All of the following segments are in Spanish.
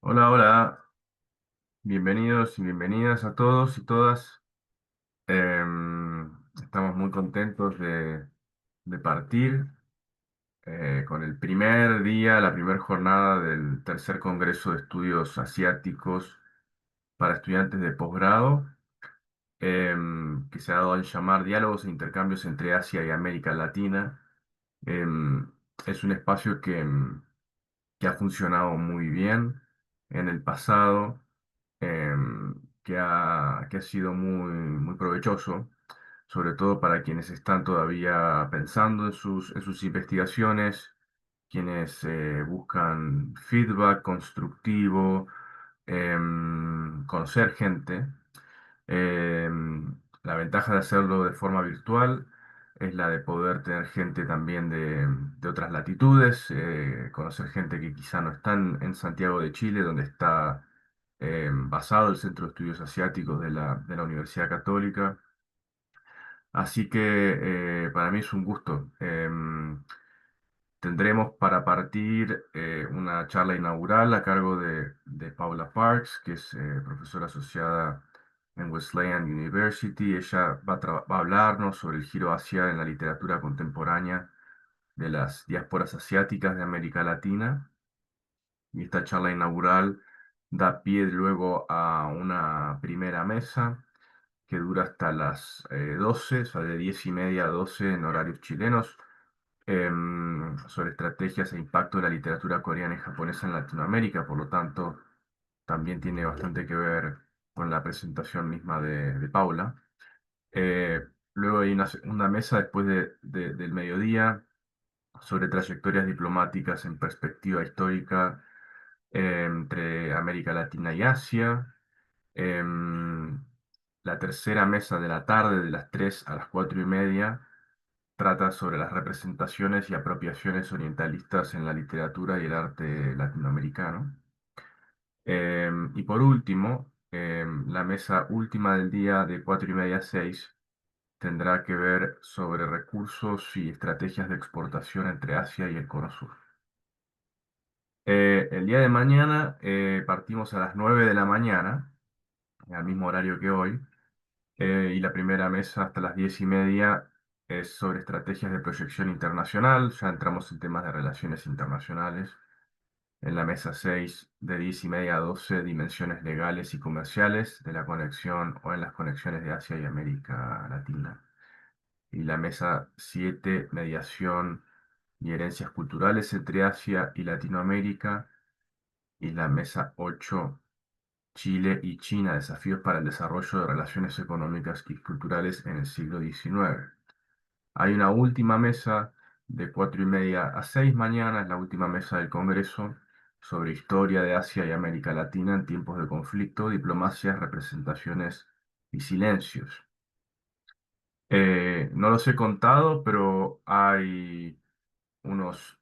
Hola, hola, bienvenidos y bienvenidas a todos y todas. Estamos muy contentos de partir con el primer día, la primera jornada del tercer Congreso de Estudios Asiáticos para estudiantes de posgrado, que se ha dado en llamar Diálogos e Intercambios entre Asia y América Latina. Em, es un espacio que ha funcionado muy bien en el pasado, que ha sido muy provechoso, sobre todo para quienes están todavía pensando en sus investigaciones, quienes buscan feedback constructivo, conocer gente. La ventaja de hacerlo de forma virtual es la de poder tener gente también de otras latitudes, conocer gente que quizá no está en Santiago de Chile, donde está basado el Centro de Estudios Asiáticos de la Universidad Católica. Así que para mí es un gusto. Tendremos para partir una charla inaugural a cargo de Paula Parks, que es profesora asociada en Wesleyan University. Ella va a hablarnos sobre el giro hacia en la literatura contemporánea de las diásporas asiáticas de América Latina. Y esta charla inaugural da pie luego a una primera mesa que dura hasta las 12, o sea, de 10:30 a 12 en horarios chilenos, sobre estrategias e impacto de la literatura coreana y japonesa en Latinoamérica. Por lo tanto, también tiene bastante que ver con la presentación misma de Paula. Eh, Luego hay una segunda mesa después del mediodía sobre trayectorias diplomáticas en perspectiva histórica entre América Latina y Asia. Em, la tercera mesa de la tarde, de las 3 a las 4:30, trata sobre las representaciones y apropiaciones orientalistas en la literatura y el arte latinoamericano. Y por último, la mesa última del día de 4:30 a 6 tendrá que ver sobre recursos y estrategias de exportación entre Asia y el Cono Sur. El día de mañana partimos a las 9 de la mañana, al mismo horario que hoy, y la primera mesa hasta las 10:30 es sobre estrategias de proyección internacional. Ya entramos en temas de relaciones internacionales. En la mesa 6 de 10:30 a 12, dimensiones legales y comerciales de la conexión o en las conexiones de Asia y América Latina. Y la mesa 7, mediación y herencias culturales entre Asia y Latinoamérica. Y la mesa 8, Chile y China, desafíos para el desarrollo de relaciones económicas y culturales en el siglo XIX. Hay una última mesa de 4:30 a 6 mañana, es la última mesa del Congreso, sobre historia de Asia y América Latina en tiempos de conflicto, diplomacias, representaciones y silencios. No los he contado, pero hay unos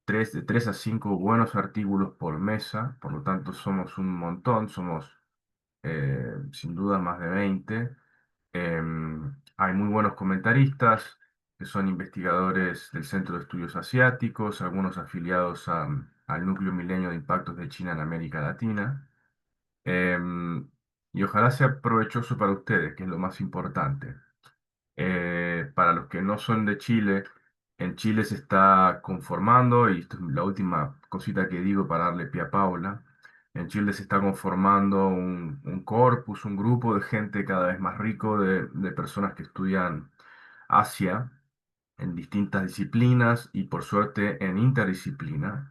de 3 a 5 buenos artículos por mesa, por lo tanto somos un montón, somos sin duda más de 20. Hay muy buenos comentaristas que son investigadores del Centro de Estudios Asiáticos, algunos afiliados al Núcleo Milenio de Impactos de China en América Latina. Y ojalá sea provechoso para ustedes, que es lo más importante. Para los que no son de Chile, en Chile se está conformando, y esto es la última cosita que digo para darle pie a Paula, en Chile se está conformando un corpus, un grupo de gente cada vez más rico, de personas que estudian Asia en distintas disciplinas y por suerte en interdisciplina.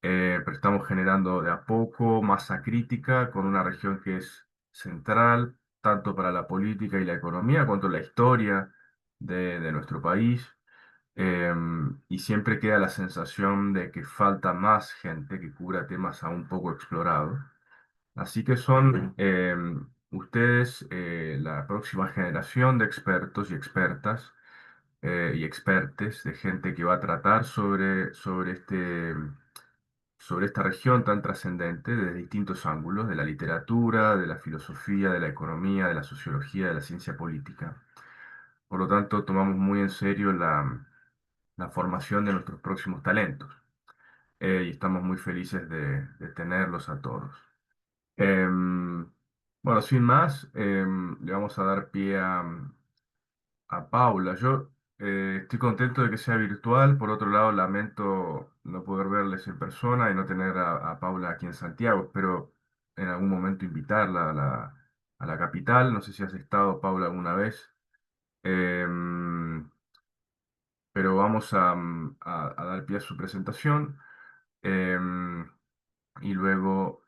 Pero estamos generando de a poco masa crítica con una región que es central, tanto para la política y la economía, cuanto la historia de nuestro país. Y siempre queda la sensación de que falta más gente que cubra temas aún poco explorados. Así que son ustedes la próxima generación de expertos y expertas y expertes, de gente que va a tratar sobre esta región tan trascendente desde distintos ángulos, de la literatura, de la filosofía, de la economía, de la sociología, de la ciencia política. Por lo tanto, tomamos muy en serio la formación de nuestros próximos talentos. y estamos muy felices de tenerlos a todos. Em, bueno, sin más, le vamos a dar pie a Paula. Yo estoy contento de que sea virtual. Por otro lado, lamento no poder verles en persona y no tener a Paula aquí en Santiago. Espero en algún momento invitarla a la capital. No sé si has estado, Paula, alguna vez. Em, pero vamos a dar pie a su presentación. em, y luego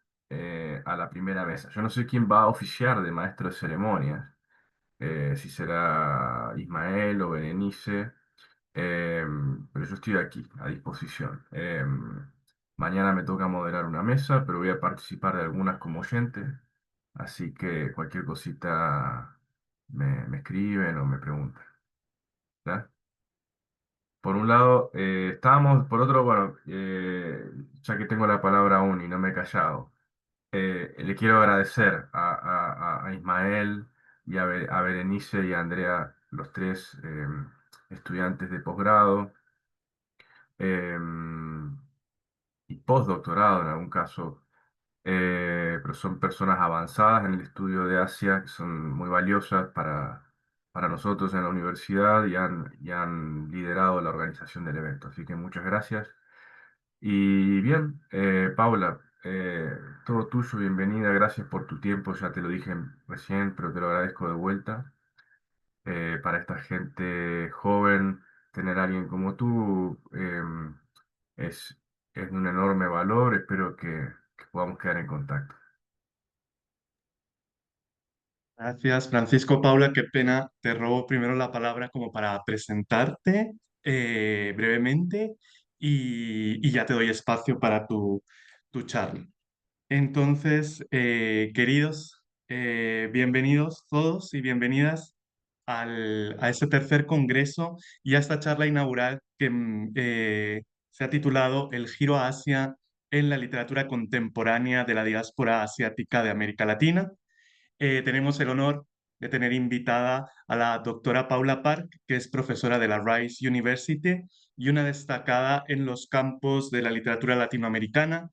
a la primera mesa. Yo no sé quién va a oficiar de maestro de ceremonias, si será Ismael o Berenice, pero yo estoy aquí a disposición. Mañana me toca moderar una mesa, pero voy a participar de algunas como oyente, así que cualquier cosita me escriben o me preguntan. ¿Ya? Por un lado, estábamos, por otro, bueno, ya que tengo la palabra aún y no me he callado. Le quiero agradecer a Ismael y a Berenice y a Andrea, los tres estudiantes de posgrado y postdoctorado en algún caso, pero son personas avanzadas en el estudio de Asia que son muy valiosas para nosotros en la universidad y han liderado la organización del evento. Así que muchas gracias. Y bien, Paula, todo tuyo, bienvenida, gracias por tu tiempo, ya te lo dije recién, pero te lo agradezco de vuelta. Para esta gente joven, tener a alguien como tú es, es de un enorme valor, espero que podamos quedar en contacto. Gracias, Francisco. Paula, qué pena. Te robo primero la palabra como para presentarte brevemente y ya te doy espacio para tu charla. Entonces, queridos, bienvenidos todos y bienvenidas a este tercer congreso y a esta charla inaugural que se ha titulado El giro a Asia en la literatura contemporánea de la diáspora asiática de América Latina. Tenemos el honor de tener invitada a la doctora Paula Park, que es profesora de la Rice University y una destacada en los campos de la literatura latinoamericana,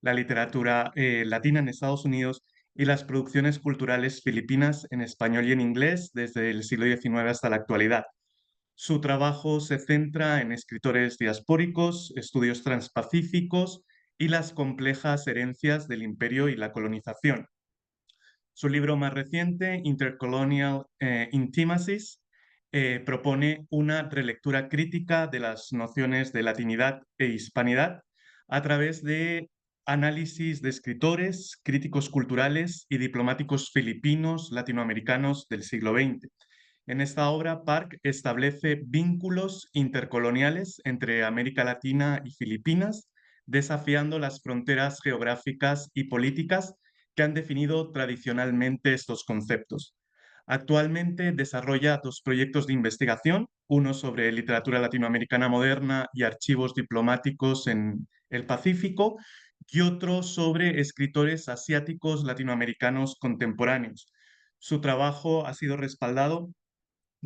la literatura latina en Estados Unidos y las producciones culturales filipinas en español y en inglés desde el siglo XIX hasta la actualidad. Su trabajo se centra en escritores diaspóricos, estudios transpacíficos y las complejas herencias del imperio y la colonización. Su libro más reciente, Intercolonial Intimacies, propone una relectura crítica de las nociones de latinidad e hispanidad a través de análisis de escritores, críticos culturales y diplomáticos filipinos latinoamericanos del siglo XX. En esta obra, Park establece vínculos intercoloniales entre América Latina y Filipinas, desafiando las fronteras geográficas y políticas que han definido tradicionalmente estos conceptos. Actualmente desarrolla dos proyectos de investigación, uno sobre literatura latinoamericana moderna y archivos diplomáticos en el Pacífico, y otro sobre escritores asiáticos latinoamericanos contemporáneos. Su trabajo ha sido respaldado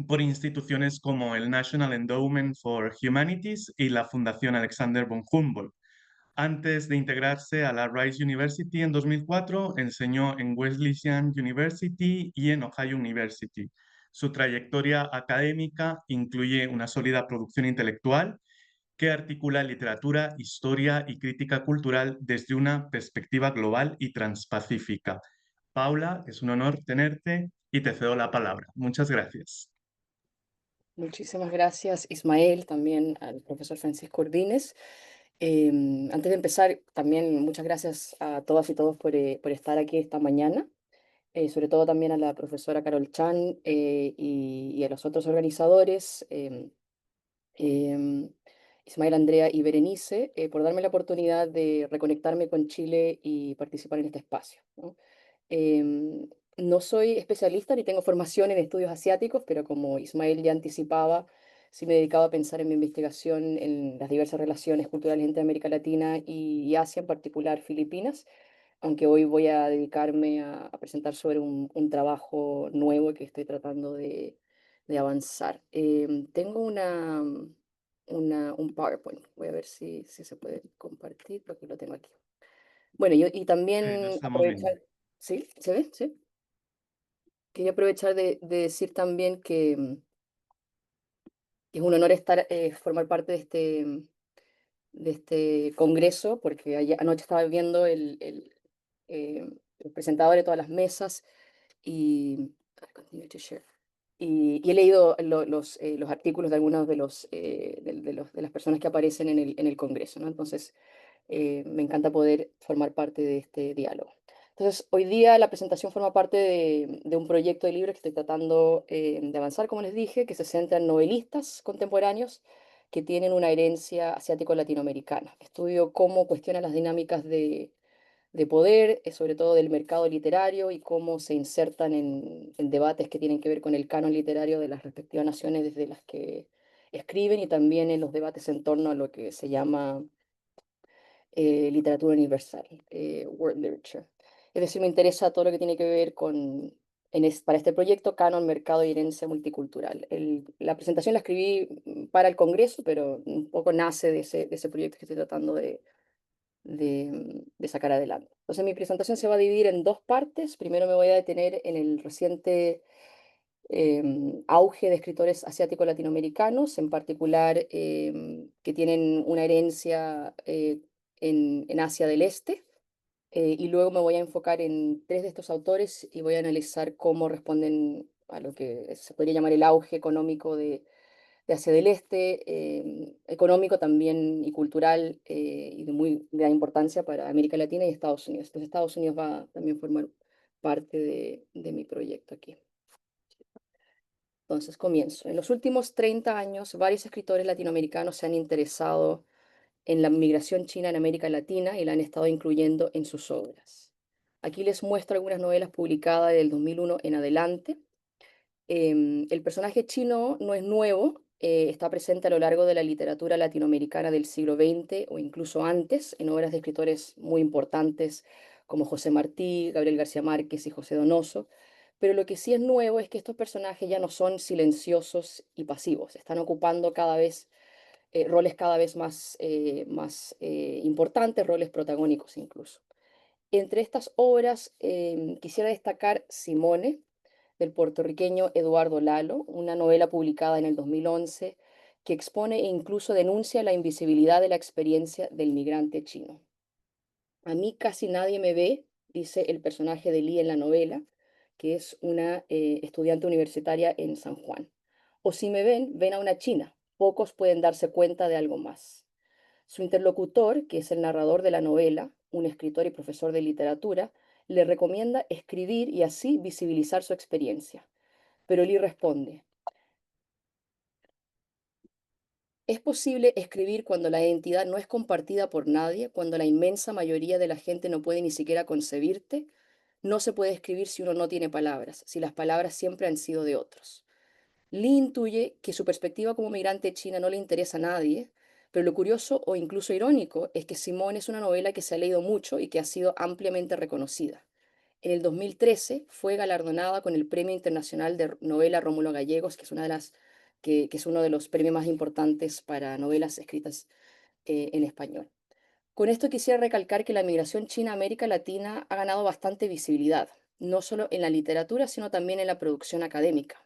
por instituciones como el National Endowment for Humanities y la Fundación Alexander von Humboldt. Antes de integrarse a la Rice University en 2004, enseñó en Wesleyan University y en Ohio University. Su trayectoria académica incluye una sólida producción intelectual que articula literatura, historia y crítica cultural desde una perspectiva global y transpacífica. Paula, es un honor tenerte y te cedo la palabra. Muchas gracias. Muchísimas gracias, Ismael, también al profesor Francisco Ordínez. Antes de empezar, también muchas gracias a todas y todos por estar aquí esta mañana, sobre todo también a la profesora Carol Chan y a los otros organizadores, em, Ismael, Andrea y Berenice, por darme la oportunidad de reconectarme con Chile y participar en este espacio, ¿no? Em, no soy especialista ni tengo formación en estudios asiáticos, pero como Ismael ya anticipaba, sí me he dedicado a pensar en mi investigación en las diversas relaciones culturales entre América Latina y Asia, en particular Filipinas, aunque hoy voy a dedicarme a presentar sobre un trabajo nuevo que estoy tratando de avanzar. Tengo un PowerPoint. Voy a ver si se puede compartir, porque lo tengo aquí. Bueno, y Lo también estamos viendo. aprovechar, ¿sí? ¿Se ve? Sí. Quería aprovechar de decir también que es un honor formar parte de este congreso, porque anoche estaba viendo los presentadores de todas las mesas y, continue to share. Y he leído los artículos de algunos de las personas que aparecen en el Congreso, ¿no? Entonces, me encanta poder formar parte de este diálogo. Entonces, hoy día la presentación forma parte de un proyecto de libros que estoy tratando de avanzar, como les dije, que se centra en novelistas contemporáneos que tienen una herencia asiático-latinoamericana. Estudio cómo cuestionan las dinámicas de poder, sobre todo del mercado literario, y cómo se insertan en debates que tienen que ver con el canon literario de las respectivas naciones desde las que escriben, y también en los debates en torno a lo que se llama literatura universal, world literature. Es decir, me interesa todo lo que tiene que ver con, para este proyecto, canon, mercado y herencia multicultural. La presentación la escribí para el Congreso, pero un poco nace de ese proyecto que estoy tratando de sacar adelante. Entonces, mi presentación se va a dividir en dos partes. Primero me voy a detener en el reciente auge de escritores asiáticos latinoamericanos, en particular que tienen una herencia en Asia del Este. Y luego me voy a enfocar en tres de estos autores y voy a analizar cómo responden a lo que se podría llamar el auge económico de Asia del Este, económico también y cultural, y de muy gran importancia para América Latina y Estados Unidos. Entonces Estados Unidos va a también formar parte de mi proyecto aquí. Entonces comienzo. En los últimos 30 años, varios escritores latinoamericanos se han interesado en la migración china en América Latina y la han estado incluyendo en sus obras. Aquí les muestro algunas novelas publicadas del 2001 en adelante. El personaje chino no es nuevo, está presente a lo largo de la literatura latinoamericana del siglo XX o incluso antes, en obras de escritores muy importantes como José Martí, Gabriel García Márquez y José Donoso. Pero lo que sí es nuevo es que estos personajes ya no son silenciosos y pasivos, están ocupando cada vez roles cada vez más importantes, roles protagónicos incluso. Entre estas obras quisiera destacar Simone, del puertorriqueño Eduardo Lalo, una novela publicada en el 2011 que expone e incluso denuncia la invisibilidad de la experiencia del migrante chino. A mí casi nadie me ve, dice el personaje de Lee en la novela, que es una estudiante universitaria en San Juan. O si me ven, ven a una china. Pocos pueden darse cuenta de algo más. Su interlocutor, que es el narrador de la novela, un escritor y profesor de literatura, le recomienda escribir y así visibilizar su experiencia. Pero Lee responde, ¿es posible escribir cuando la identidad no es compartida por nadie, cuando la inmensa mayoría de la gente no puede ni siquiera concebirte? No se puede escribir si uno no tiene palabras, si las palabras siempre han sido de otros. Lee intuye que su perspectiva como migrante china no le interesa a nadie, pero lo curioso o incluso irónico es que Simón es una novela que se ha leído mucho y que ha sido ampliamente reconocida. En el 2013 fue galardonada con el Premio Internacional de Novela Rómulo Gallegos, que es que es uno de los premios más importantes para novelas escritas en español. Con esto quisiera recalcar que la migración china a América Latina ha ganado bastante visibilidad, no solo en la literatura, sino también en la producción académica.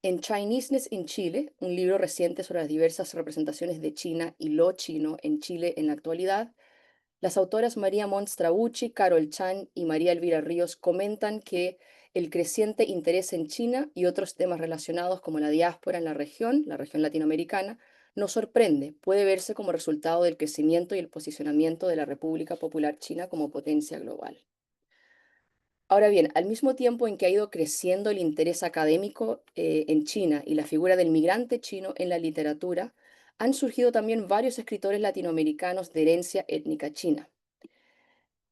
En Chineseness in Chile, un libro reciente sobre las diversas representaciones de China y lo chino en Chile en la actualidad, las autoras María Monstrabucci, Carol Chan y María Elvira Ríos comentan que el creciente interés en China y otros temas relacionados como la diáspora en la región latinoamericana, nos sorprende, puede verse como resultado del crecimiento y el posicionamiento de la República Popular China como potencia global. Ahora bien, al mismo tiempo en que ha ido creciendo el interés académico en China y la figura del migrante chino en la literatura, han surgido también varios escritores latinoamericanos de herencia étnica china.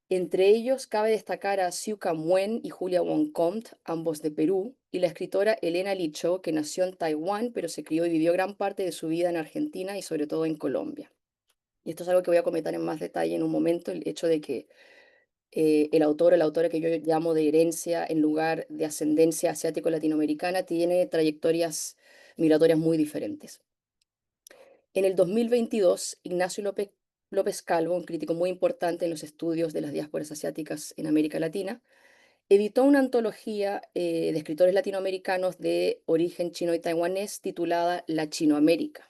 Entre ellos cabe destacar a Xiu Camuen y Julia Wong Comte, ambos de Perú, y la escritora Elena Licho, que nació en Taiwán, pero se crió y vivió gran parte de su vida en Argentina y sobre todo en Colombia. Y esto es algo que voy a comentar en más detalle en un momento, el hecho de que el autor o la autora que yo llamo de herencia en lugar de ascendencia asiático-latinoamericana tiene trayectorias migratorias muy diferentes. En el 2022, Ignacio López Calvo, un crítico muy importante en los estudios de las diásporas asiáticas en América Latina, editó una antología de escritores latinoamericanos de origen chino y taiwanés titulada La Chinoamérica.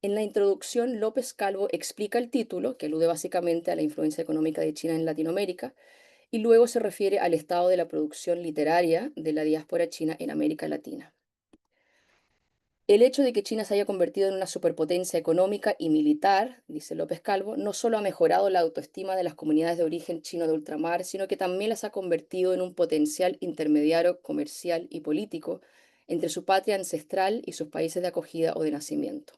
En la introducción, López Calvo explica el título, que alude básicamente a la influencia económica de China en Latinoamérica, y luego se refiere al estado de la producción literaria de la diáspora china en América Latina. El hecho de que China se haya convertido en una superpotencia económica y militar, dice López Calvo, no solo ha mejorado la autoestima de las comunidades de origen chino de ultramar, sino que también las ha convertido en un potencial intermediario comercial y político entre su patria ancestral y sus países de acogida o de nacimiento.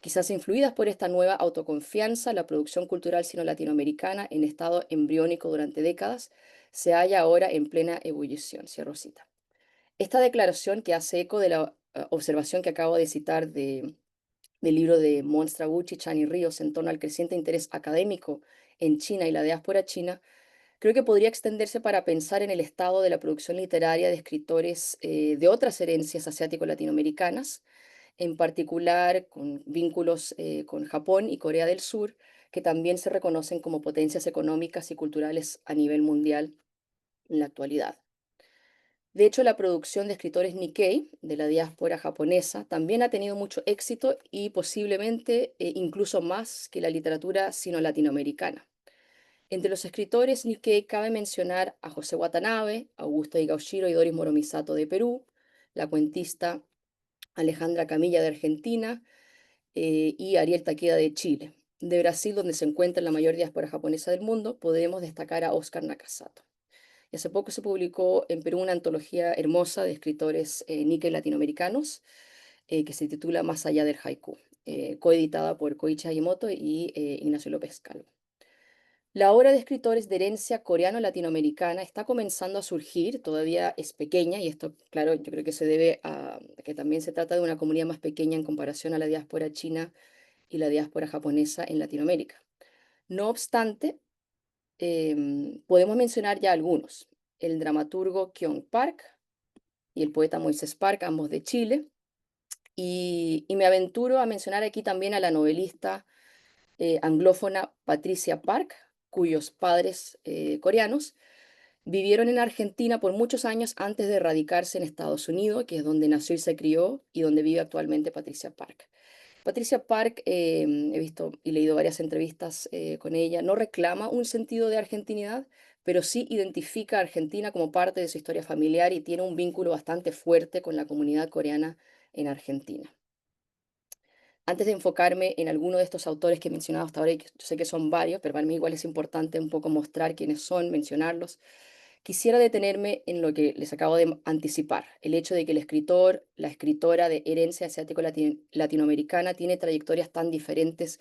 Quizás influidas por esta nueva autoconfianza, la producción cultural sino-latinoamericana, en estado embriónico durante décadas, se halla ahora en plena ebullición. Cierro cita. Esta declaración, que hace eco de la observación que acabo de citar del libro de Mons Trabucci, Chan y Ríos en torno al creciente interés académico en China y la diáspora china, creo que podría extenderse para pensar en el estado de la producción literaria de escritores de otras herencias asiático-latinoamericanas, en particular con vínculos con Japón y Corea del Sur, que también se reconocen como potencias económicas y culturales a nivel mundial en la actualidad. De hecho, la producción de escritores Nikkei de la diáspora japonesa también ha tenido mucho éxito y posiblemente incluso más que la literatura sino-latinoamericana. Entre los escritores Nikkei cabe mencionar a José Watanabe, Augusto Higashiro y Doris Moromisato de Perú, la cuentista Alejandra Camilla de Argentina y Ariel Takeda de Chile. De Brasil, donde se encuentra la mayor diáspora japonesa del mundo, podemos destacar a Oscar Nakasato. Y hace poco se publicó en Perú una antología hermosa de escritores Nikkei latinoamericanos que se titula Más allá del haiku, coeditada por Koichi Hagimoto y Ignacio López Calvo. La obra de escritores de herencia coreano-latinoamericana está comenzando a surgir, todavía es pequeña, y esto, claro, yo creo que se debe a que también se trata de una comunidad más pequeña en comparación a la diáspora china y la diáspora japonesa en Latinoamérica. No obstante, podemos mencionar ya algunos. El dramaturgo Kyung Park y el poeta Moisés Park, ambos de Chile. Y me aventuro a mencionar aquí también a la novelista anglófona Patricia Park, cuyos padres coreanos vivieron en Argentina por muchos años antes de radicarse en Estados Unidos, que es donde nació y se crió y donde vive actualmente Patricia Park. Patricia Park, he visto y leído varias entrevistas con ella, no reclama un sentido de argentinidad, pero sí identifica a Argentina como parte de su historia familiar y tiene un vínculo bastante fuerte con la comunidad coreana en Argentina. Antes de enfocarme en alguno de estos autores que he mencionado hasta ahora, y que yo sé que son varios, pero para mí igual es importante un poco mostrar quiénes son, mencionarlos, quisiera detenerme en lo que les acabo de anticipar, el hecho de que el escritor, la escritora de herencia asiático-latinoamericana tiene trayectorias tan diferentes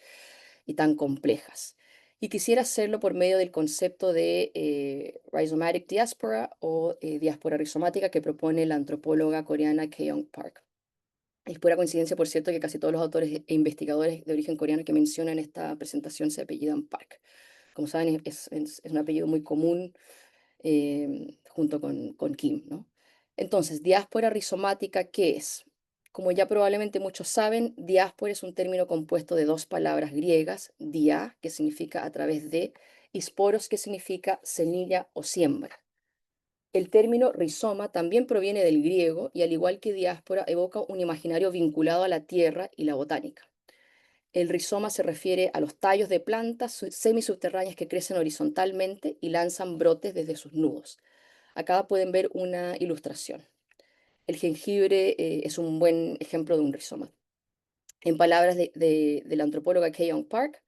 y tan complejas. Y quisiera hacerlo por medio del concepto de rhizomatic diaspora o diáspora rizomática que propone la antropóloga coreana Keong Park. Es pura coincidencia, por cierto, que casi todos los autores e investigadores de origen coreano que mencionan en esta presentación se apellidan Park. Como saben, es un apellido muy común junto con Kim, ¿no? Entonces, diáspora rizomática, ¿qué es? Como ya probablemente muchos saben, diáspora es un término compuesto de dos palabras griegas, dia, que significa a través de, y sporos, que significa semilla o siembra. El término rizoma también proviene del griego y, al igual que diáspora, evoca un imaginario vinculado a la tierra y la botánica. El rizoma se refiere a los tallos de plantas semisubterráneas que crecen horizontalmente y lanzan brotes desde sus nudos. Acá pueden ver una ilustración. El jengibre es un buen ejemplo de un rizoma. En palabras de la antropóloga Keong Park,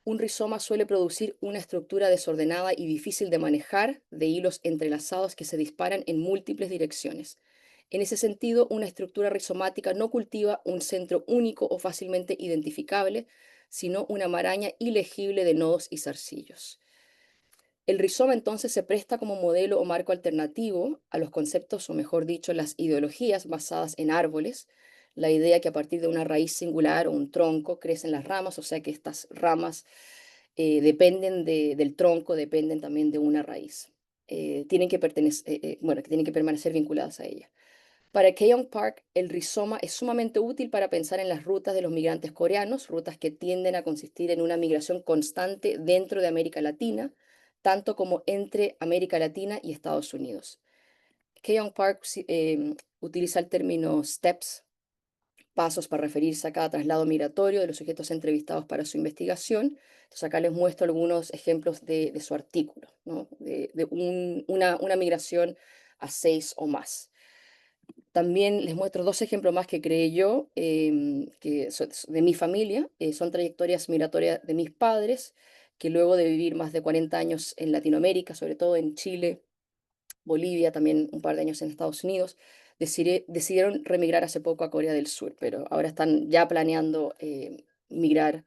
un rizoma suele producir una estructura desordenada y difícil de manejar, de hilos entrelazados que se disparan en múltiples direcciones. En ese sentido, una estructura rizomática no cultiva un centro único o fácilmente identificable, sino una maraña ilegible de nodos y zarcillos. El rizoma entonces se presta como modelo o marco alternativo a los conceptos, o mejor dicho, las ideologías basadas en árboles, la idea que a partir de una raíz singular o un tronco crecen las ramas, o sea que estas ramas dependen del tronco, dependen también de una raíz. Tienen que bueno, que tienen que permanecer vinculadas a ella. Para Keong Park, el rizoma es sumamente útil para pensar en las rutas de los migrantes coreanos, rutas que tienden a consistir en una migración constante dentro de América Latina, tanto como entre América Latina y Estados Unidos. Keong Park utiliza el término steps, pasos, para referirse a cada traslado migratorio de los sujetos entrevistados para su investigación. Entonces acá les muestro algunos ejemplos de su artículo, ¿no? Una migración a 6 o más. También les muestro dos ejemplos más que creé yo, que de mi familia. Son trayectorias migratorias de mis padres, que luego de vivir más de 40 años en Latinoamérica, sobre todo en Chile, Bolivia, también un par de años en Estados Unidos, decidieron remigrar hace poco a Corea del Sur, pero ahora están ya planeando migrar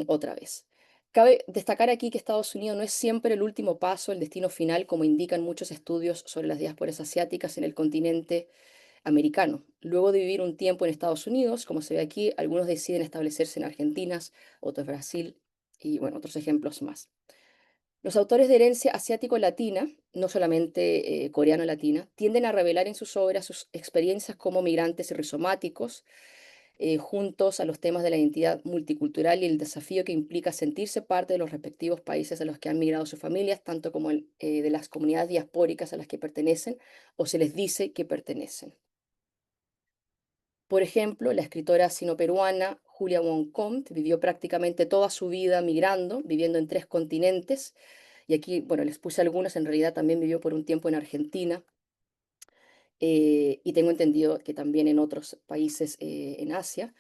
otra vez. Cabe destacar aquí que Estados Unidos no es siempre el último paso, el destino final, como indican muchos estudios sobre las diásporas asiáticas en el continente americano. Luego de vivir un tiempo en Estados Unidos, como se ve aquí, algunos deciden establecerse en Argentina, otros Brasil y bueno, otros ejemplos más. Los autores de herencia asiático-latina, no solamente coreano-latina, tienden a revelar en sus obras sus experiencias como migrantes y rizomáticos, juntos a los temas de la identidad multicultural y el desafío que implica sentirse parte de los respectivos países a los que han migrado sus familias, tanto como de las comunidades diaspóricas a las que pertenecen o se les dice que pertenecen. Por ejemplo, la escritora sino-peruana Julia Wong-Comte vivió prácticamente toda su vida migrando, viviendo en 3 continentes, y aquí, bueno, les puse algunos, en realidad también vivió por un tiempo en Argentina, y tengo entendido que también en otros países en Asia.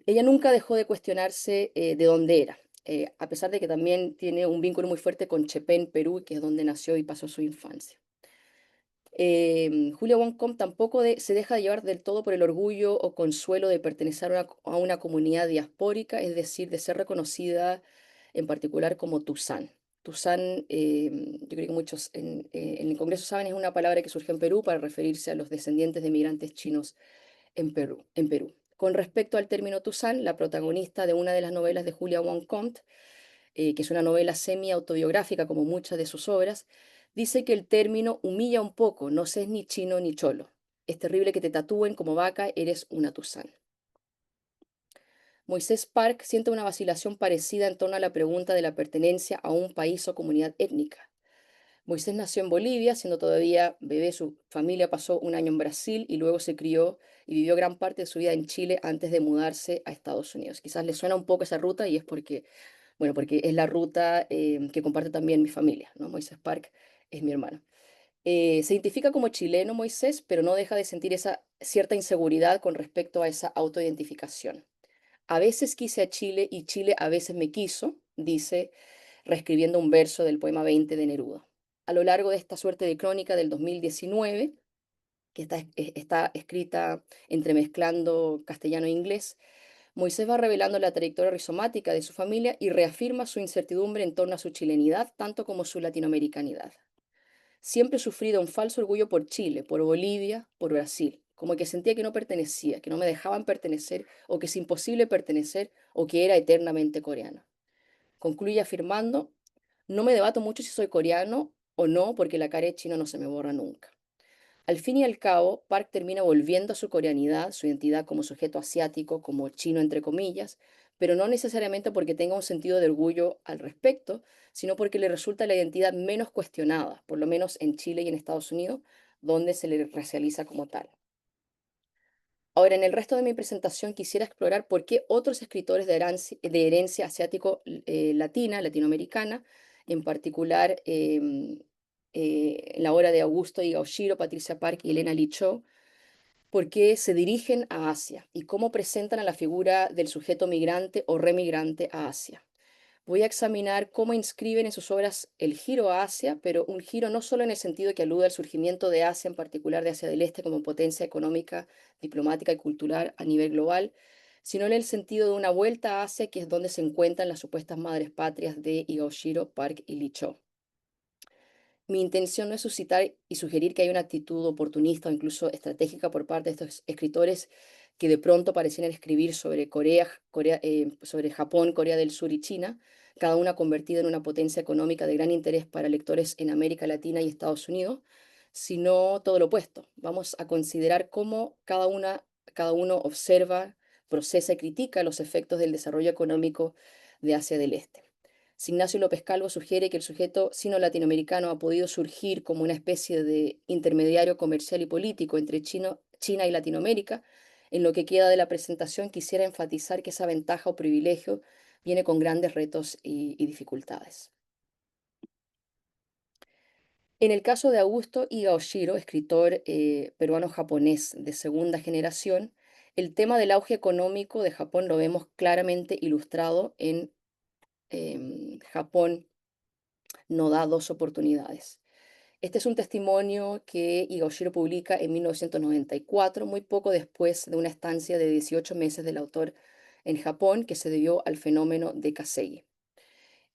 Ella nunca dejó de cuestionarse de dónde era, a pesar de que también tiene un vínculo muy fuerte con Chepén, Perú, que es donde nació y pasó su infancia. Julia Wong-Comte tampoco se deja de llevar del todo por el orgullo o consuelo de pertenecer a una comunidad diaspórica, es decir, de ser reconocida en particular como Tusán. Tusán, yo creo que muchos en el Congreso saben, es una palabra que surgió en Perú para referirse a los descendientes de migrantes chinos en Perú. Con respecto al término Tusán, la protagonista de una de las novelas de Julia Wong-Comte, que es una novela semi-autobiográfica como muchas de sus obras, dice que el término humilla un poco, no se es ni chino ni cholo. Es terrible que te tatúen como vaca, eres una Tusán. Moisés Park siente una vacilación parecida en torno a la pregunta de la pertenencia a un país o comunidad étnica. Moisés nació en Bolivia, siendo todavía bebé, su familia pasó un año en Brasil y luego se crió y vivió gran parte de su vida en Chile antes de mudarse a Estados Unidos. Quizás le suena un poco esa ruta y es porque, bueno, porque es la ruta que comparte también mi familia, ¿no? Moisés Park es mi hermano. Se identifica como chileno Moisés, pero no deja de sentir esa cierta inseguridad con respecto a esa autoidentificación. A veces quise a Chile y Chile a veces me quiso, dice, reescribiendo un verso del poema 20 de Neruda. A lo largo de esta suerte de crónica del 2019, que está escrita entremezclando castellano e inglés, Moisés va revelando la trayectoria rizomática de su familia y reafirma su incertidumbre en torno a su chilenidad, tanto como su latinoamericanidad. Siempre he sufrido un falso orgullo por Chile, por Bolivia, por Brasil, como que sentía que no pertenecía, que no me dejaban pertenecer o que es imposible pertenecer o que era eternamente coreano. Concluye afirmando, no me debato mucho si soy coreano o no, porque la cara de chino no se me borra nunca. Al fin y al cabo, Park termina volviendo a su coreanidad, su identidad como sujeto asiático, como chino entre comillas, pero no necesariamente porque tenga un sentido de orgullo al respecto, sino porque le resulta la identidad menos cuestionada, por lo menos en Chile y en Estados Unidos, donde se le racializa como tal. Ahora, en el resto de mi presentación quisiera explorar por qué otros escritores de herencia asiático-latina, latinoamericana, en particular en la obra de Augusto Higashiro, Patricia Park y Elena Lichó, por qué se dirigen a Asia y cómo presentan a la figura del sujeto migrante o remigrante a Asia. Voy a examinar cómo inscriben en sus obras el giro a Asia, pero un giro no solo en el sentido que alude al surgimiento de Asia, en particular de Asia del Este, como potencia económica, diplomática y cultural a nivel global, sino en el sentido de una vuelta a Asia, que es donde se encuentran las supuestas madres patrias de Higashiro, Park y Lichó. Mi intención no es suscitar y sugerir que hay una actitud oportunista o incluso estratégica por parte de estos escritores que de pronto parecieran escribir sobre sobre Japón, Corea del Sur y China, cada una convertida en una potencia económica de gran interés para lectores en América Latina y Estados Unidos, sino todo lo opuesto. Vamos a considerar cómo cada uno observa, procesa y critica los efectos del desarrollo económico de Asia del Este. Si Ignacio López Calvo sugiere que el sujeto sino-latinoamericano ha podido surgir como una especie de intermediario comercial y político entre China y Latinoamérica. En lo que queda de la presentación, quisiera enfatizar que esa ventaja o privilegio viene con grandes retos y dificultades. En el caso de Augusto Higaoshiro, escritor peruano-japonés de segunda generación, el tema del auge económico de Japón lo vemos claramente ilustrado en Japón no da dos oportunidades. Este es un testimonio que Higaoshiro publica en 1994, muy poco después de una estancia de 18 meses del autor en Japón, que se debió al fenómeno de Kasei.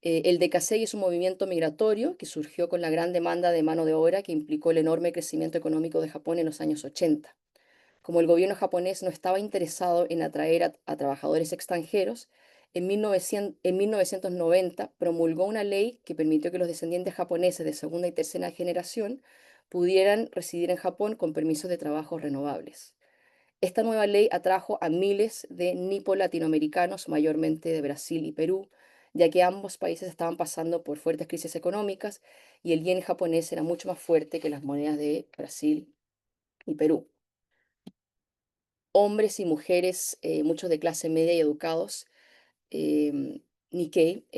El Dekasei es un movimiento migratorio que surgió con la gran demanda de mano de obra que implicó el enorme crecimiento económico de Japón en los años 80. Como el gobierno japonés no estaba interesado en atraer a trabajadores extranjeros, en 1990 promulgó una ley que permitió que los descendientes japoneses de segunda y tercera generación pudieran residir en Japón con permisos de trabajo renovables. Esta nueva ley atrajo a miles de nipo-latinoamericanos, mayormente de Brasil y Perú, ya que ambos países estaban pasando por fuertes crisis económicas y el yen japonés era mucho más fuerte que las monedas de Brasil y Perú. Hombres y mujeres, muchos de clase media y educados, Nikkei,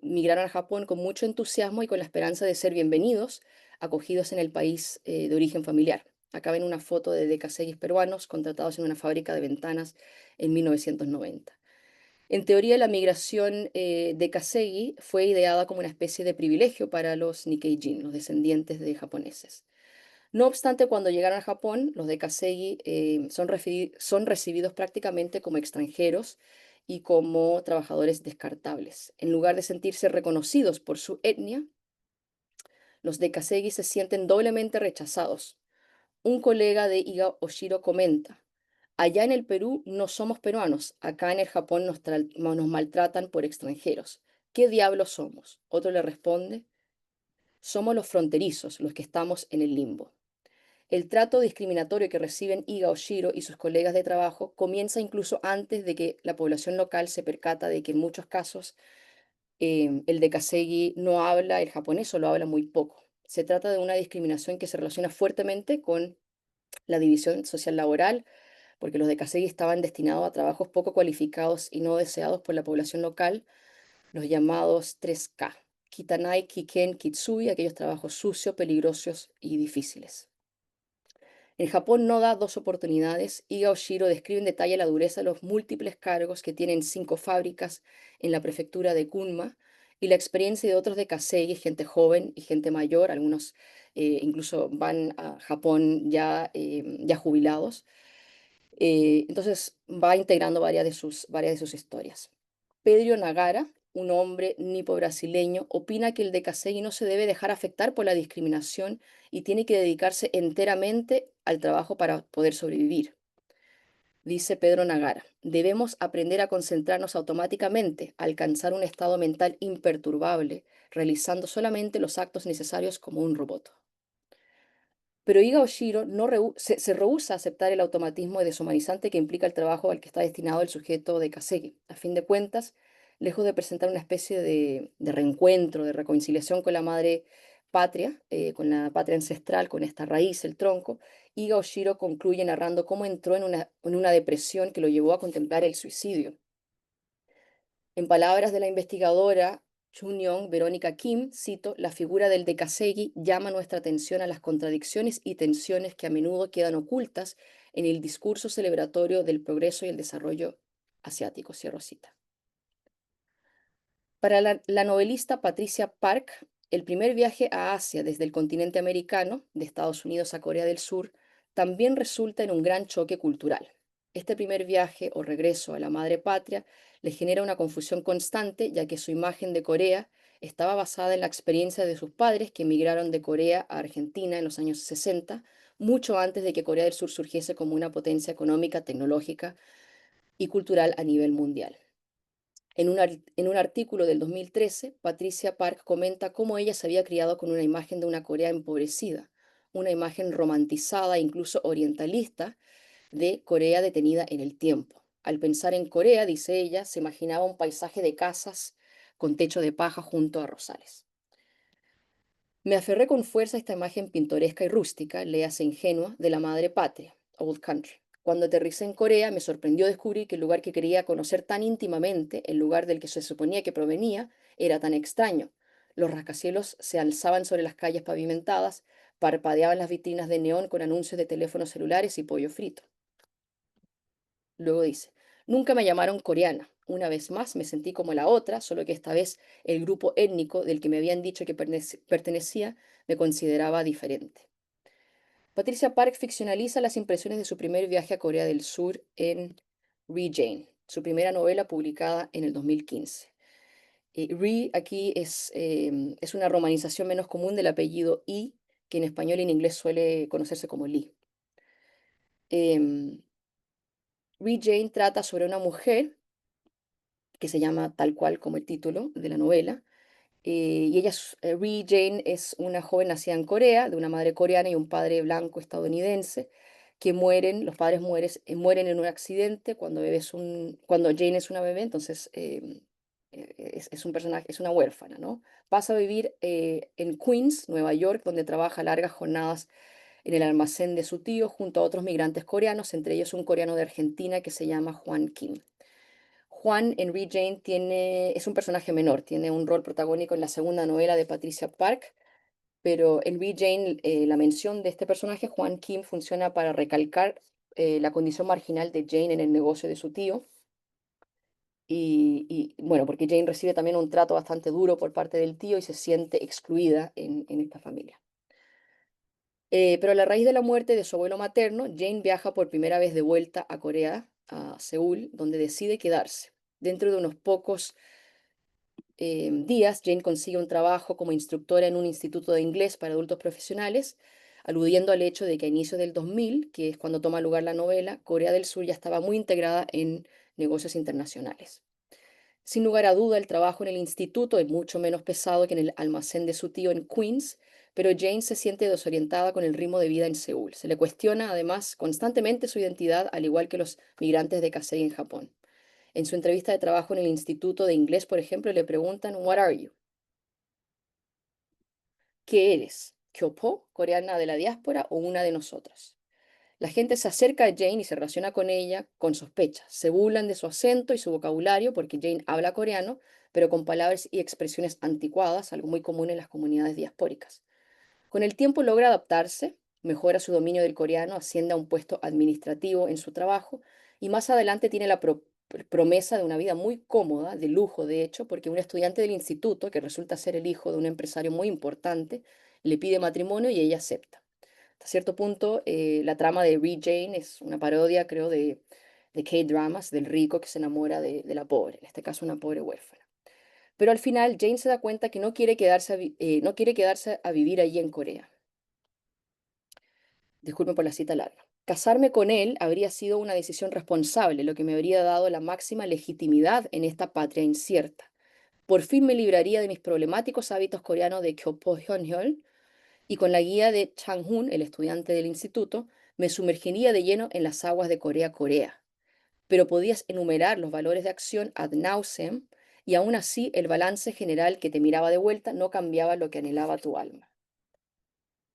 migraron a Japón con mucho entusiasmo y con la esperanza de ser bienvenidos, acogidos en el país de origen familiar. Acá ven una foto de decaseguis peruanos contratados en una fábrica de ventanas en 1990. En teoría, la migración de Kasegi fue ideada como una especie de privilegio para los Nikkeijin, los descendientes de japoneses. No obstante, cuando llegaron a Japón, los de Kasegi son recibidos prácticamente como extranjeros y como trabajadores descartables. En lugar de sentirse reconocidos por su etnia, los de Kasegi se sienten doblemente rechazados. Un colega de Iga Oshiro comenta: allá en el Perú no somos peruanos, acá en el Japón nos maltratan por extranjeros. ¿Qué diablos somos? Otro le responde: somos los fronterizos, los que estamos en el limbo. El trato discriminatorio que reciben Iga Oshiro y sus colegas de trabajo comienza incluso antes de que la población local se percata de que en muchos casos el de Kasegi no habla el japonés o lo habla muy poco. Se trata de una discriminación que se relaciona fuertemente con la división social laboral, porque los de Kasegi estaban destinados a trabajos poco cualificados y no deseados por la población local, los llamados 3K: Kitanai, Kiken, Kitsui, aquellos trabajos sucios, peligrosos y difíciles. En Japón no da dos oportunidades. Iga Oshiro describe en detalle la dureza de los múltiples cargos que tienen 5 fábricas en la prefectura de Gunma y la experiencia de otros de Kasei, gente joven y gente mayor, algunos incluso van a Japón ya jubilados. Entonces va integrando varias de sus historias. Pedro Nagara, un hombre nipo-brasileño, opina que el de Kasegi no se debe dejar afectar por la discriminación y tiene que dedicarse enteramente al trabajo para poder sobrevivir. Dice Pedro Nagara: debemos aprender a concentrarnos automáticamente, a alcanzar un estado mental imperturbable, realizando solamente los actos necesarios como un robot. Pero Iga Oshiro se rehúsa a aceptar el automatismo deshumanizante que implica el trabajo al que está destinado el sujeto de Kasegi. A fin de cuentas, lejos de presentar una especie de reencuentro, de reconciliación con la madre patria, con la patria ancestral, con esta raíz, el tronco, Iga Oshiro concluye narrando cómo entró en una depresión que lo llevó a contemplar el suicidio. En palabras de la investigadora Chunhyong Verónica Kim, cito: la figura del Dekasegi llama nuestra atención a las contradicciones y tensiones que a menudo quedan ocultas en el discurso celebratorio del progreso y el desarrollo asiático. Cierro cita. Para la novelista Patricia Park, el primer viaje a Asia desde el continente americano, de Estados Unidos a Corea del Sur, también resulta en un gran choque cultural. Este primer viaje o regreso a la madre patria le genera una confusión constante, ya que su imagen de Corea estaba basada en la experiencia de sus padres que emigraron de Corea a Argentina en los años 60, mucho antes de que Corea del Sur surgiese como una potencia económica, tecnológica y cultural a nivel mundial. En un artículo del 2013, Patricia Park comenta cómo ella se había criado con una imagen de una Corea empobrecida, una imagen romantizada, incluso orientalista, de Corea detenida en el tiempo. Al pensar en Corea, dice ella, se imaginaba un paisaje de casas con techo de paja junto a rosales. Me aferré con fuerza a esta imagen pintoresca y rústica, léase ingenua, de la madre patria, Old Country. Cuando aterricé en Corea, me sorprendió descubrir que el lugar que quería conocer tan íntimamente, el lugar del que se suponía que provenía, era tan extraño. Los rascacielos se alzaban sobre las calles pavimentadas, parpadeaban las vitrinas de neón con anuncios de teléfonos celulares y pollo frito. Luego dice, nunca me llamaron coreana. Una vez más me sentí como la otra, solo que esta vez el grupo étnico del que me habían dicho que pertenecía me consideraba diferente. Patricia Park ficcionaliza las impresiones de su primer viaje a Corea del Sur en Ri Jane, su primera novela publicada en el 2015. Ri aquí es una romanización menos común del apellido I, que en español y en inglés suele conocerse como Lee. Em, Ri Jane trata sobre una mujer que se llama tal cual como el título de la novela. Y ella, Ri Jane, es una joven nacida en Corea, de una madre coreana y un padre blanco estadounidense, que mueren, los padres mueren en un accidente cuando Jane es una bebé, entonces es un personaje, es una huérfana, ¿no? Pasa a vivir en Queens, Nueva York, donde trabaja largas jornadas en el almacén de su tío junto a otros migrantes coreanos, entre ellos un coreano de Argentina que se llama Juan Kim. Juan en Ri Jane es un personaje menor, tiene un rol protagónico en la segunda novela de Patricia Park, pero en Ri Jane la mención de este personaje, Juan Kim, funciona para recalcar la condición marginal de Jane en el negocio de su tío. Bueno, porque Jane recibe también un trato bastante duro por parte del tío y se siente excluida en esta familia. Pero a la raíz de la muerte de su abuelo materno, Jane viaja por primera vez de vuelta a Corea, a Seúl, donde decide quedarse. Dentro de unos pocos días, Jane consigue un trabajo como instructora en un instituto de inglés para adultos profesionales, aludiendo al hecho de que a inicios del 2000, que es cuando toma lugar la novela, Corea del Sur ya estaba muy integrada en negocios internacionales. Sin lugar a duda, el trabajo en el instituto es mucho menos pesado que en el almacén de su tío en Queens, pero Jane se siente desorientada con el ritmo de vida en Seúl. Se le cuestiona además constantemente su identidad, al igual que los migrantes de Kasei en Japón. En su entrevista de trabajo en el Instituto de Inglés, por ejemplo, le preguntan, "What are you?" ¿Qué eres? ¿Kyopo, coreana de la diáspora o una de nosotras? La gente se acerca a Jane y se relaciona con ella con sospecha. Se burlan de su acento y su vocabulario porque Jane habla coreano, pero con palabras y expresiones anticuadas, algo muy común en las comunidades diaspóricas. Con el tiempo logra adaptarse, mejora su dominio del coreano, asciende a un puesto administrativo en su trabajo y más adelante tiene la promesa de una vida muy cómoda, de lujo de hecho, porque un estudiante del instituto, que resulta ser el hijo de un empresario muy importante, le pide matrimonio y ella acepta. Hasta cierto punto, la trama de Ri Jane es una parodia, creo, de K-dramas, del rico que se enamora de la pobre, en este caso una pobre huérfana. Pero al final, Jane se da cuenta que no quiere quedarse a vivir allí en Corea. Disculpe por la cita larga. Casarme con él habría sido una decisión responsable, lo que me habría dado la máxima legitimidad en esta patria incierta. Por fin me libraría de mis problemáticos hábitos coreanos de Kyopo Hyunhyeol y con la guía de Chang-hun, el estudiante del instituto, me sumergiría de lleno en las aguas de Corea. Pero podías enumerar los valores de acción ad nauseam y aún así el balance general que te miraba de vuelta no cambiaba lo que anhelaba tu alma.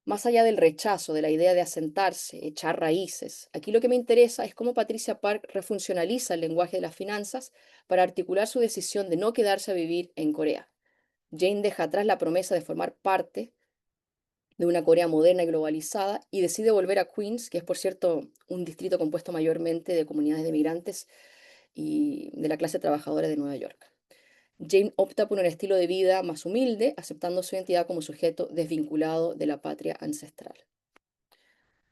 Más allá del rechazo de la idea de asentarse, echar raíces, aquí lo que me interesa es cómo Patricia Park refuncionaliza el lenguaje de las finanzas para articular su decisión de no quedarse a vivir en Corea. Jane deja atrás la promesa de formar parte de una Corea moderna y globalizada y decide volver a Queens, que es por cierto un distrito compuesto mayormente de comunidades de migrantes y de la clase trabajadora de Nueva York. Jane opta por un estilo de vida más humilde, aceptando su identidad como sujeto desvinculado de la patria ancestral.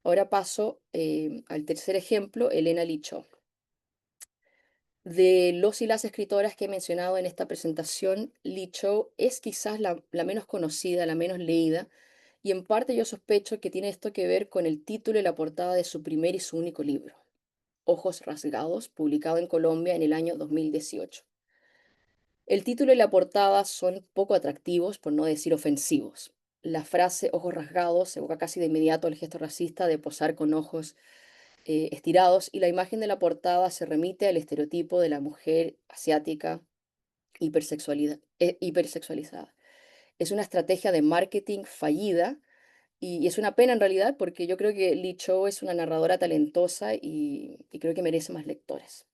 Ahora paso al tercer ejemplo, Elena Lee Cho. De los y las escritoras que he mencionado en esta presentación, Lee Cho es quizás la menos conocida, la menos leída, y en parte yo sospecho que tiene esto que ver con el título y la portada de su primer y su único libro, Ojos Rasgados, publicado en Colombia en el año 2018. El título y la portada son poco atractivos, por no decir ofensivos. la frase ojos rasgados evoca casi de inmediato el gesto racista de posar con ojos estirados, y la imagen de la portada se remite al estereotipo de la mujer asiática hipersexualizada. Es una estrategia de marketing fallida y es una pena en realidad porque yo creo que Lee Cho es una narradora talentosa y creo que merece más lectores.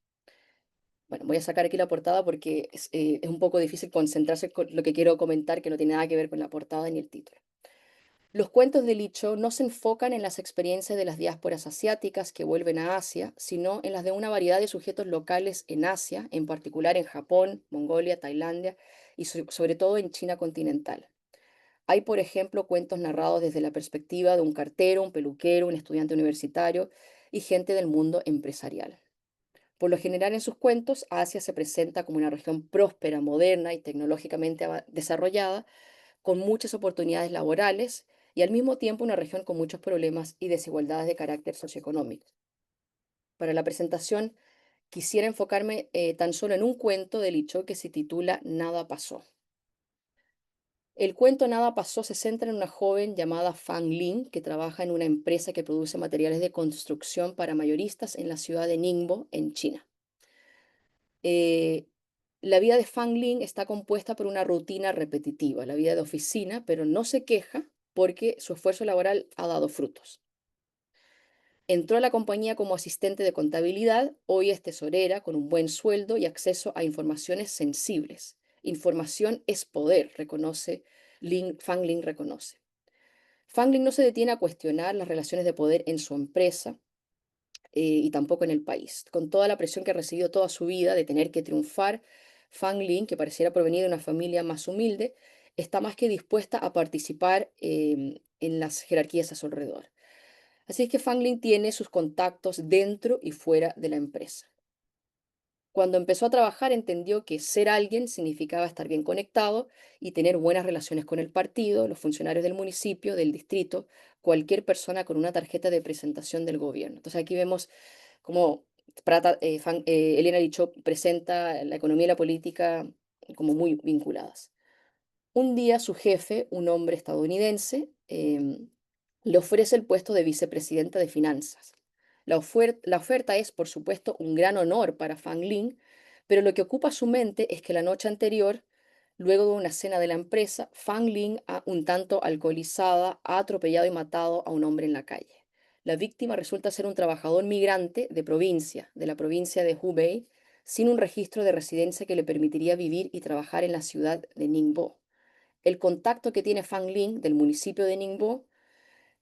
Bueno, voy a sacar aquí la portada porque es un poco difícil concentrarse con lo que quiero comentar, que no tiene nada que ver con la portada ni el título. Los cuentos de Lee Cho no se enfocan en las experiencias de las diásporas asiáticas que vuelven a Asia, sino en las de una variedad de sujetos locales en Asia, en particular en Japón, Mongolia, Tailandia y sobre todo en China continental. Hay, por ejemplo, cuentos narrados desde la perspectiva de un cartero, un peluquero, un estudiante universitario y gente del mundo empresarial. Por lo general en sus cuentos, Asia se presenta como una región próspera, moderna y tecnológicamente desarrollada, con muchas oportunidades laborales y al mismo tiempo una región con muchos problemas y desigualdades de carácter socioeconómico. Para la presentación quisiera enfocarme tan solo en un cuento de Licho que se titula Nada pasó. El cuento Nada pasó se centra en una joven llamada Fang Ling que trabaja en una empresa que produce materiales de construcción para mayoristas en la ciudad de Ningbo, en China. Eh, la vida de Fang Ling está compuesta por una rutina repetitiva, la vida de oficina, pero no se queja porque su esfuerzo laboral ha dado frutos. Entró a la compañía como asistente de contabilidad, hoy es tesorera con un buen sueldo y acceso a informaciones sensibles. Información es poder, Fang Ling reconoce. Fang Ling no se detiene a cuestionar las relaciones de poder en su empresa y tampoco en el país. Con toda la presión que ha recibido toda su vida de tener que triunfar, Fang Ling, que pareciera provenir de una familia más humilde, está más que dispuesta a participar en las jerarquías a su alrededor. Así es que Fang Ling tiene sus contactos dentro y fuera de la empresa. Cuando empezó a trabajar entendió que ser alguien significaba estar bien conectado y tener buenas relaciones con el partido, los funcionarios del municipio, del distrito, cualquier persona con una tarjeta de presentación del gobierno. Entonces aquí vemos cómo Elena Lichó presenta la economía y la política como muy vinculadas. Un día su jefe, un hombre estadounidense, le ofrece el puesto de vicepresidenta de finanzas. La oferta es, por supuesto, un gran honor para Fang Ling, pero lo que ocupa su mente es que la noche anterior, luego de una cena de la empresa, Fang Ling, un tanto alcoholizada, ha atropellado y matado a un hombre en la calle. La víctima resulta ser un trabajador migrante de la provincia de Hubei, sin un registro de residencia que le permitiría vivir y trabajar en la ciudad de Ningbo. El contacto que tiene Fang Ling del municipio de Ningbo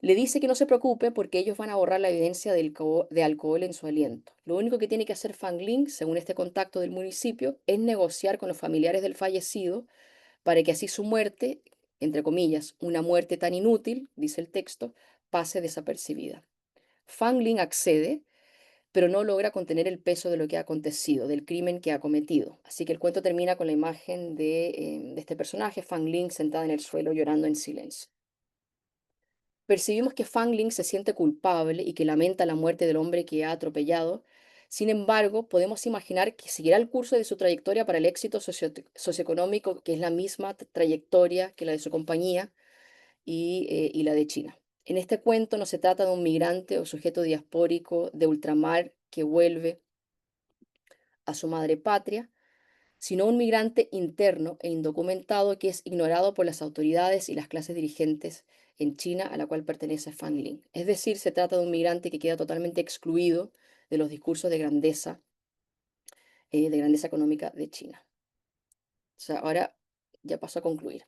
le dice que no se preocupe porque ellos van a borrar la evidencia de alcohol en su aliento. Lo único que tiene que hacer Fang Ling, según este contacto del municipio, es negociar con los familiares del fallecido para que así su muerte, entre comillas, una muerte tan inútil, dice el texto, pase desapercibida. Fang Ling accede, pero no logra contener el peso de lo que ha acontecido, del crimen que ha cometido. Así que el cuento termina con la imagen de este personaje, Fang Ling, sentada en el suelo llorando en silencio. Percibimos que Fang Ling se siente culpable y que lamenta la muerte del hombre que ha atropellado. Sin embargo, podemos imaginar que seguirá el curso de su trayectoria para el éxito socioeconómico, que es la misma trayectoria que la de su compañía y la de China. En este cuento no se trata de un migrante o sujeto diaspórico de ultramar que vuelve a su madre patria, sino un migrante interno e indocumentado que es ignorado por las autoridades y las clases dirigentes en China a la cual pertenece Fang Ling. Es decir, se trata de un migrante que queda totalmente excluido de los discursos de grandeza económica de China. O sea, ahora ya paso a concluir.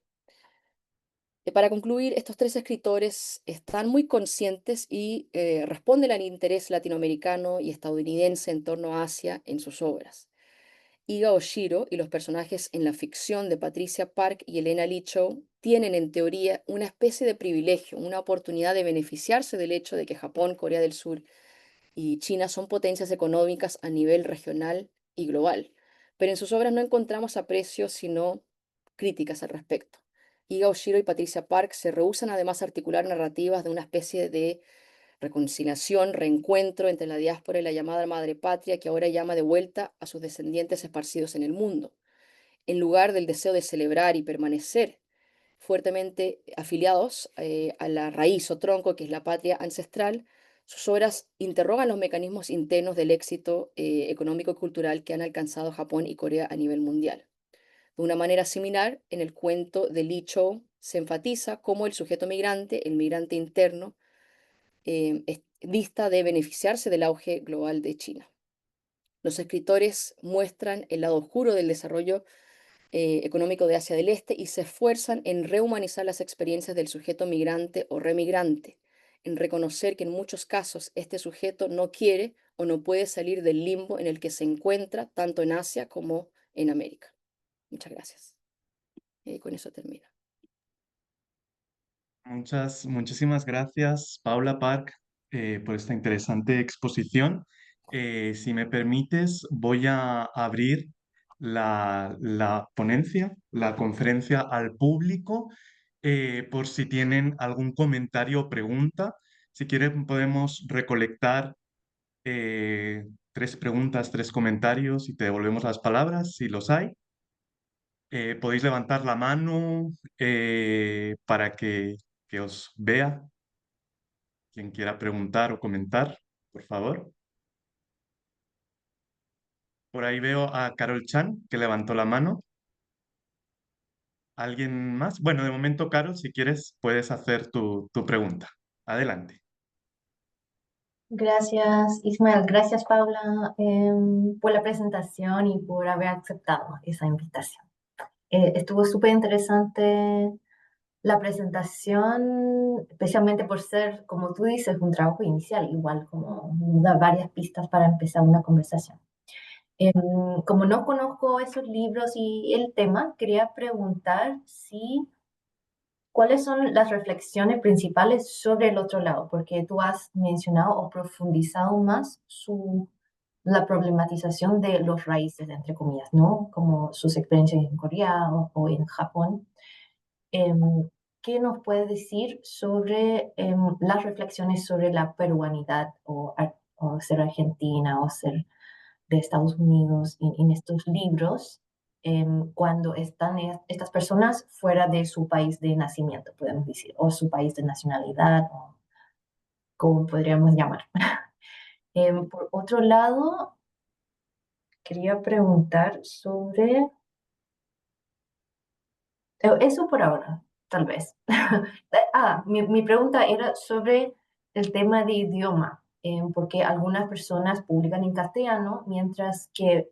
Para concluir, estos tres escritores están muy conscientes y responden al interés latinoamericano y estadounidense en torno a Asia en sus obras. Iga Oshiro y los personajes en la ficción de Patricia Park y Elena Lichou tienen en teoría una especie de privilegio, una oportunidad de beneficiarse del hecho de que Japón, Corea del Sur y China son potencias económicas a nivel regional y global. Pero en sus obras no encontramos aprecios, sino críticas al respecto. Iga Oshiro y Patricia Park se rehúsan además a articular narrativas de una especie de reconciliación, reencuentro entre la diáspora y la llamada madre patria que ahora llama de vuelta a sus descendientes esparcidos en el mundo. En lugar del deseo de celebrar y permanecer fuertemente afiliados a la raíz o tronco, que es la patria ancestral. Sus obras interrogan los mecanismos internos del éxito económico y cultural que han alcanzado Japón y Corea a nivel mundial. De una manera similar, en el cuento de Lee Chow se enfatiza cómo el sujeto migrante, el migrante interno, dista de beneficiarse del auge global de China. Los escritores muestran el lado oscuro del desarrollo económico de Asia del Este y se esfuerzan en rehumanizar las experiencias del sujeto migrante o remigrante, en reconocer que en muchos casos este sujeto no quiere o no puede salir del limbo en el que se encuentra tanto en Asia como en América. Muchas gracias. Con eso termino. Muchísimas gracias, Paula Park, por esta interesante exposición. Si me permites, voy a abrir la ponencia, la conferencia al público, por si tienen algún comentario o pregunta. Si quieren, podemos recolectar 3 preguntas, 3 comentarios y te devolvemos las palabras si los hay. Podéis levantar la mano para que os vea. Quien quiera preguntar o comentar, por favor. Por ahí veo a Carol Chan, que levantó la mano. ¿Alguien más? Bueno, de momento, Carol, si quieres, puedes hacer tu pregunta. Adelante. Gracias, Ismael. Gracias, Paula, por la presentación y por haber aceptado esa invitación. Estuvo súper interesante la presentación, especialmente por ser, como tú dices, un trabajo inicial, igual como dar varias pistas para empezar una conversación. Como no conozco esos libros y el tema, quería preguntar si ¿cuáles son las reflexiones principales sobre el otro lado? Porque tú has mencionado o profundizado más la problematización de los raíces, entre comillas, ¿no? Como sus experiencias en Corea o en Japón. Em, ¿Qué nos puedes decir sobre las reflexiones sobre la peruanidad o ser argentina o ser de Estados Unidos en estos libros cuando están estas personas fuera de su país de nacimiento, podemos decir, o su país de nacionalidad, o como podríamos llamar? Por otro lado, quería preguntar sobre eso por ahora, tal vez. Mi pregunta era sobre el tema de idioma, porque algunas personas publican en castellano, mientras que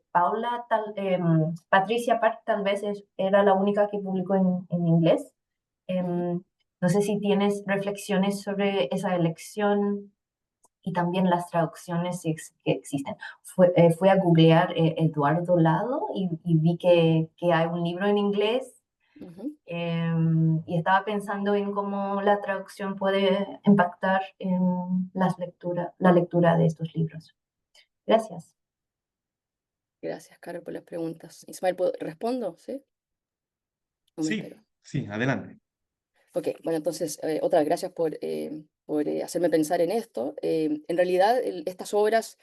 Patricia Park tal vez era la única que publicó en inglés. No sé si tienes reflexiones sobre esa elección y también las traducciones que existen. Fui a googlear Eduardo Lado y vi que hay un libro en inglés y estaba pensando en cómo la traducción puede impactar en la lectura de estos libros. Gracias. Gracias, Carol, por las preguntas. Ismael, ¿respondo? ¿Sí? ¿O me Sí, espero? sí, adelante. Ok, bueno, entonces, otra vez, gracias por hacerme pensar en esto. En realidad, estas obras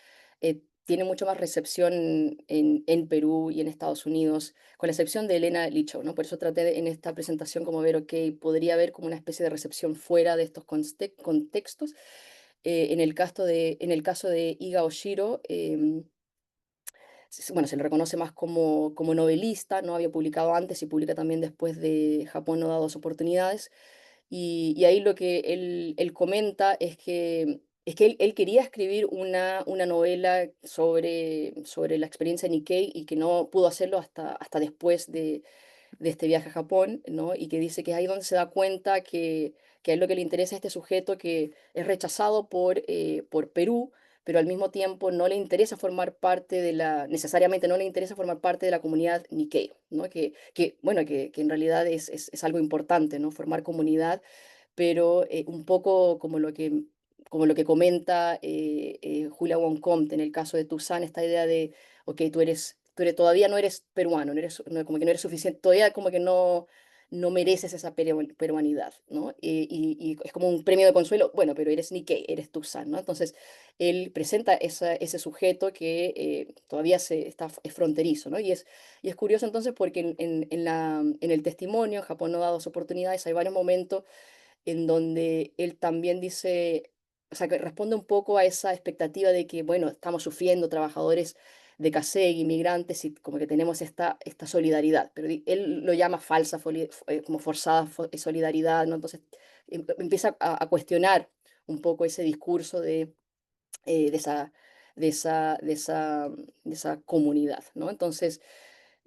tienen mucho más recepción en Perú y en Estados Unidos, con la excepción de Elena Licho, ¿no? Por eso traté en esta presentación como ver, ok, podría haber como una especie de recepción fuera de estos contextos. En el caso de Iga Oshiro, bueno, se le reconoce más como novelista, no había publicado antes y publica también después de Japón no da dos oportunidades. Y ahí lo que él comenta es que él quería escribir una novela sobre la experiencia Nikkei y que no pudo hacerlo hasta después de este viaje a Japón, ¿no? Y que dice que es ahí donde se da cuenta que a él lo que le interesa a este sujeto que es rechazado por Perú, pero al mismo tiempo no le interesa formar parte necesariamente no le interesa formar parte de la comunidad Nikkei, ¿no? Bueno, que en realidad es algo importante, ¿no? Formar comunidad, pero un poco como lo que comenta Julia Wonkomte en el caso de Toussaint, esta idea de, ok, todavía no eres peruano, como que no eres suficiente, todavía como que no, no mereces esa peruanidad, ¿no? Y es como un premio de consuelo, bueno, pero eres Nikkei, eres Tucson, ¿no? Entonces, él presenta ese sujeto que todavía es fronterizo, ¿no? Y es curioso entonces porque en el testimonio, en Japón no da dos oportunidades, hay varios momentos en donde él también dice, o sea, que responde un poco a esa expectativa de que, bueno, estamos sufriendo trabajadores de CASEG, inmigrantes, y como que tenemos esta solidaridad, pero él lo llama falsa, como forzada solidaridad, ¿no? Entonces empieza a cuestionar un poco ese discurso de esa, de esa comunidad, ¿no? Entonces,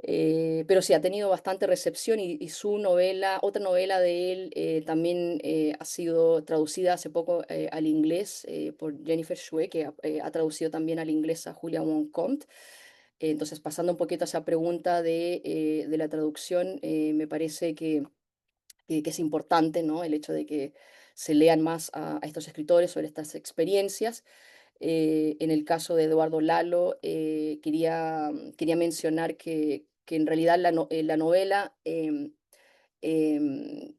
pero sí, ha tenido bastante recepción y su novela, otra novela de él, también ha sido traducida hace poco al inglés por Jennifer Shue, que ha traducido también al inglés a Julia Wong Comte. Entonces, pasando un poquito a esa pregunta de la traducción, me parece que es importante, ¿no? El hecho de que se lean más a estos escritores sobre estas experiencias. En el caso de Eduardo Lalo, quería mencionar que en realidad la novela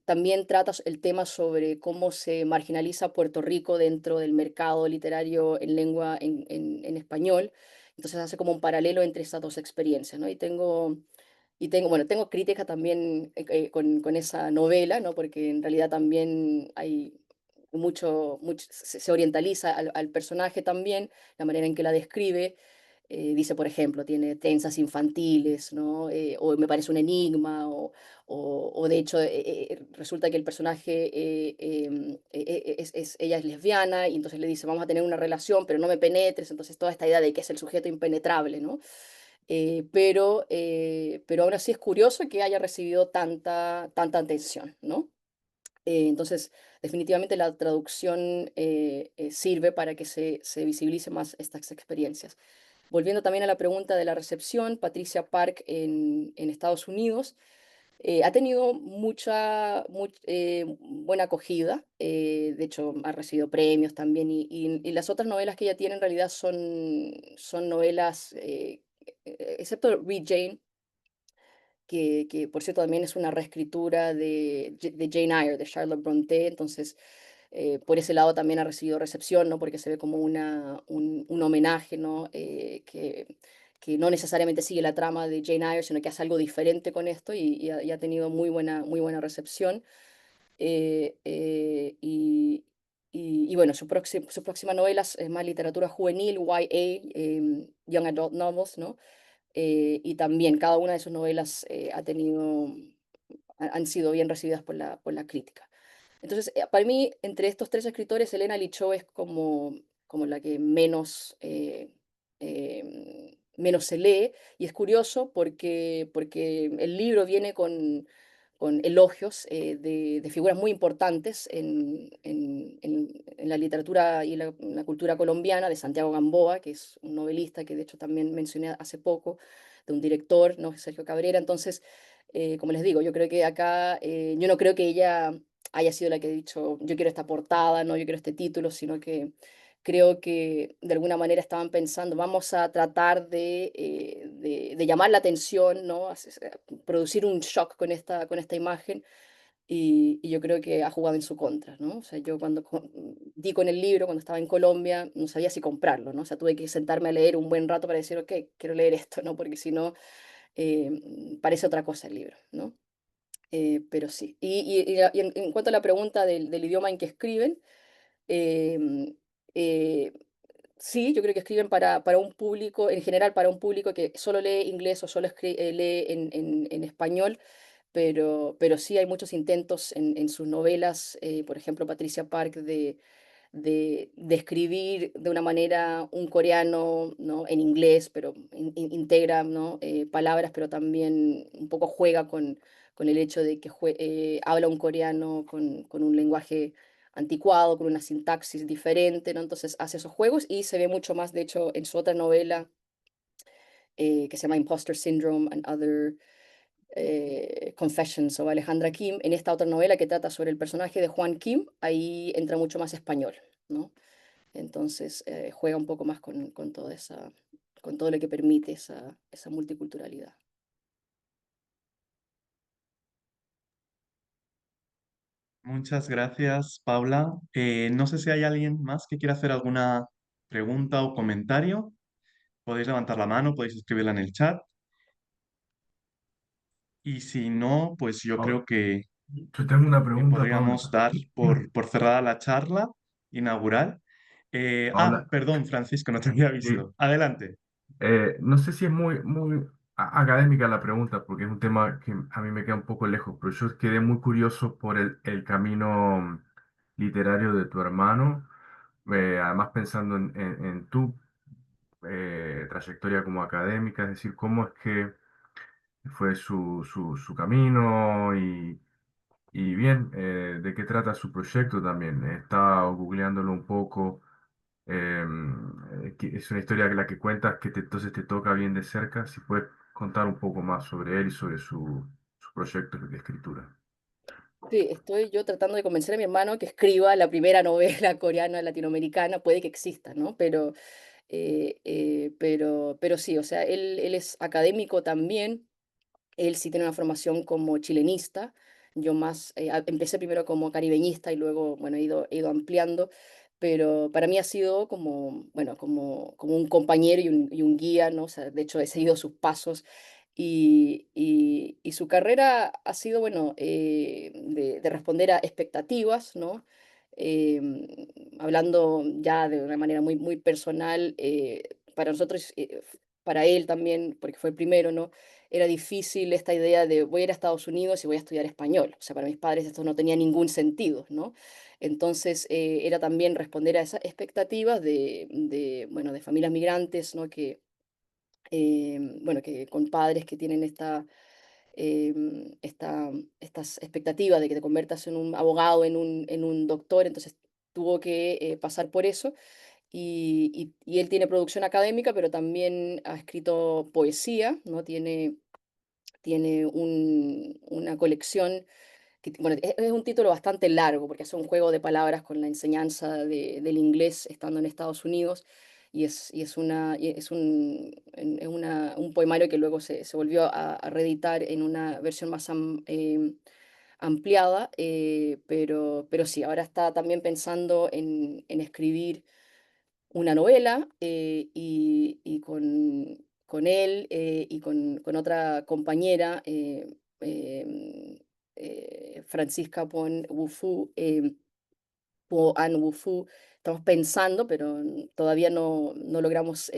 también trata el tema sobre cómo se marginaliza Puerto Rico dentro del mercado literario en lengua en español. Entonces hace como un paralelo entre esas dos experiencias, ¿no? Bueno, tengo crítica también con esa novela, ¿no? Porque en realidad también hay se orientaliza al personaje también, la manera en que la describe. Dice, por ejemplo, tiene trenzas infantiles, ¿no? O me parece un enigma, o de hecho resulta que el personaje, ella es lesbiana y entonces le dice, vamos a tener una relación, pero no me penetres, entonces toda esta idea de que es el sujeto impenetrable, ¿no? Pero aún así es curioso que haya recibido tanta atención, ¿no? Entonces, definitivamente la traducción sirve para que se visibilice más estas experiencias. Volviendo también a la pregunta de la recepción, Patricia Park en Estados Unidos ha tenido buena acogida, de hecho ha recibido premios también y las otras novelas que ella tiene en realidad son novelas, excepto Read Jane, que por cierto también es una reescritura de Jane Eyre, de Charlotte Brontë, entonces por ese lado también ha recibido recepción, ¿no? Porque se ve como un homenaje, ¿no? Que no necesariamente sigue la trama de Jane Eyre, sino que hace algo diferente con esto y ha tenido muy buena recepción. Eh, eh, y, y bueno, su próxima novela es más literatura juvenil, YA, Young Adult Novels, ¿no? Y también cada una de sus novelas han sido bien recibidas por la crítica. Entonces, para mí, entre estos tres escritores, Elena Lichó es como la que menos se lee, y es curioso porque el libro viene con elogios de figuras muy importantes en la literatura y la cultura colombiana, de Santiago Gamboa, que es un novelista que de hecho también mencioné hace poco, de un director, ¿no? Sergio Cabrera. Entonces, como les digo, yo creo que acá, yo no creo que ella haya sido la que ha dicho, yo quiero esta portada, no, yo quiero este título, sino que creo que de alguna manera estaban pensando, vamos a tratar de llamar la atención, ¿no? Producir un shock con esta imagen, y yo creo que ha jugado en su contra, ¿no? O sea, yo cuando di con el libro, cuando estaba en Colombia, no sabía si comprarlo, ¿no? O sea, tuve que sentarme a leer un buen rato para decir, ok, quiero leer esto, ¿no? Porque si no, parece otra cosa el libro, ¿no? Pero sí. Y en cuanto a la pregunta del idioma en que escriben, em, eh, sí, yo creo que escriben para un público, en general para un público que solo lee inglés o solo lee en español, pero sí hay muchos intentos en sus novelas, por ejemplo, Patricia Park, de escribir de una manera un coreano, ¿no? En inglés, pero integra, ¿no? Palabras, pero también un poco juega con el hecho de que habla un coreano con un lenguaje anticuado, con una sintaxis diferente, ¿no? Entonces hace esos juegos y se ve mucho más, de hecho, en su otra novela que se llama Imposter Syndrome and Other Confessions of Alejandra Kim. En esta otra novela que trata sobre el personaje de Juan Kim, ahí entra mucho más español, ¿no? Entonces juega un poco más con todo lo que permite esa multiculturalidad. Muchas gracias, Paula. No sé si hay alguien más que quiera hacer alguna pregunta o comentario. Podéis levantar la mano, podéis escribirla en el chat. Y si no, pues yo Oh, creo que yo tengo una pregunta, podríamos Paula. dar por cerrada la charla inaugural. Paula, Perdón, Francisco, no te había sí, visto. Adelante. no sé si es muy académica la pregunta, porque es un tema que a mí me queda un poco lejos, pero yo quedé muy curioso por el camino literario de tu hermano, además pensando en tu trayectoria como académica, es decir, cómo es que fue su camino y bien, de qué trata su proyecto también. Estaba googleándolo un poco. Que es una historia que la que cuentas entonces te toca bien de cerca. Si puedes contar un poco más sobre él y sobre su proyecto de escritura. Sí, estoy yo tratando de convencer a mi hermano que escriba la primera novela coreana latinoamericana, puede que exista, ¿no? Pero sí, o sea, él es académico también. Él sí tiene una formación como chilenista. Yo más, empecé primero como caribeñista y luego, bueno, he ido ampliando, pero para mí ha sido como, bueno, como un compañero y un guía, ¿no? O sea, de hecho he seguido sus pasos y su carrera ha sido, bueno, de responder a expectativas, ¿no? Em, Hablando ya de una manera muy personal, para nosotros, para él también, porque fue el primero, ¿no? Era difícil esta idea de voy a ir a Estados Unidos y voy a estudiar español. O sea, para mis padres esto no tenía ningún sentido, ¿no? Entonces, era también responder a esas expectativas bueno, de familias migrantes, ¿no? Bueno, que con padres que tienen estas expectativas de que te conviertas en un abogado, en un doctor, entonces tuvo que pasar por eso. Y él tiene producción académica, pero también ha escrito poesía, ¿no? Tiene una colección, bueno, es un título bastante largo porque es un juego de palabras con la enseñanza del inglés estando en Estados Unidos y es un poemario que luego se volvió a reeditar en una versión más ampliada, pero sí, ahora está también pensando en escribir una novela y con él y con otra compañera, Francisca Pon Wufu, Po An Wufu, estamos pensando, pero todavía no logramos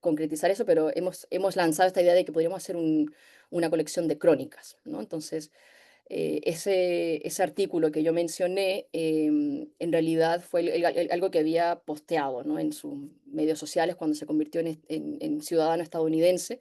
concretizar eso, pero hemos lanzado esta idea de que podríamos hacer una colección de crónicas, ¿no? Entonces, ese artículo que yo mencioné, en realidad fue algo que había posteado, ¿no? En sus medios sociales cuando se convirtió en ciudadano estadounidense.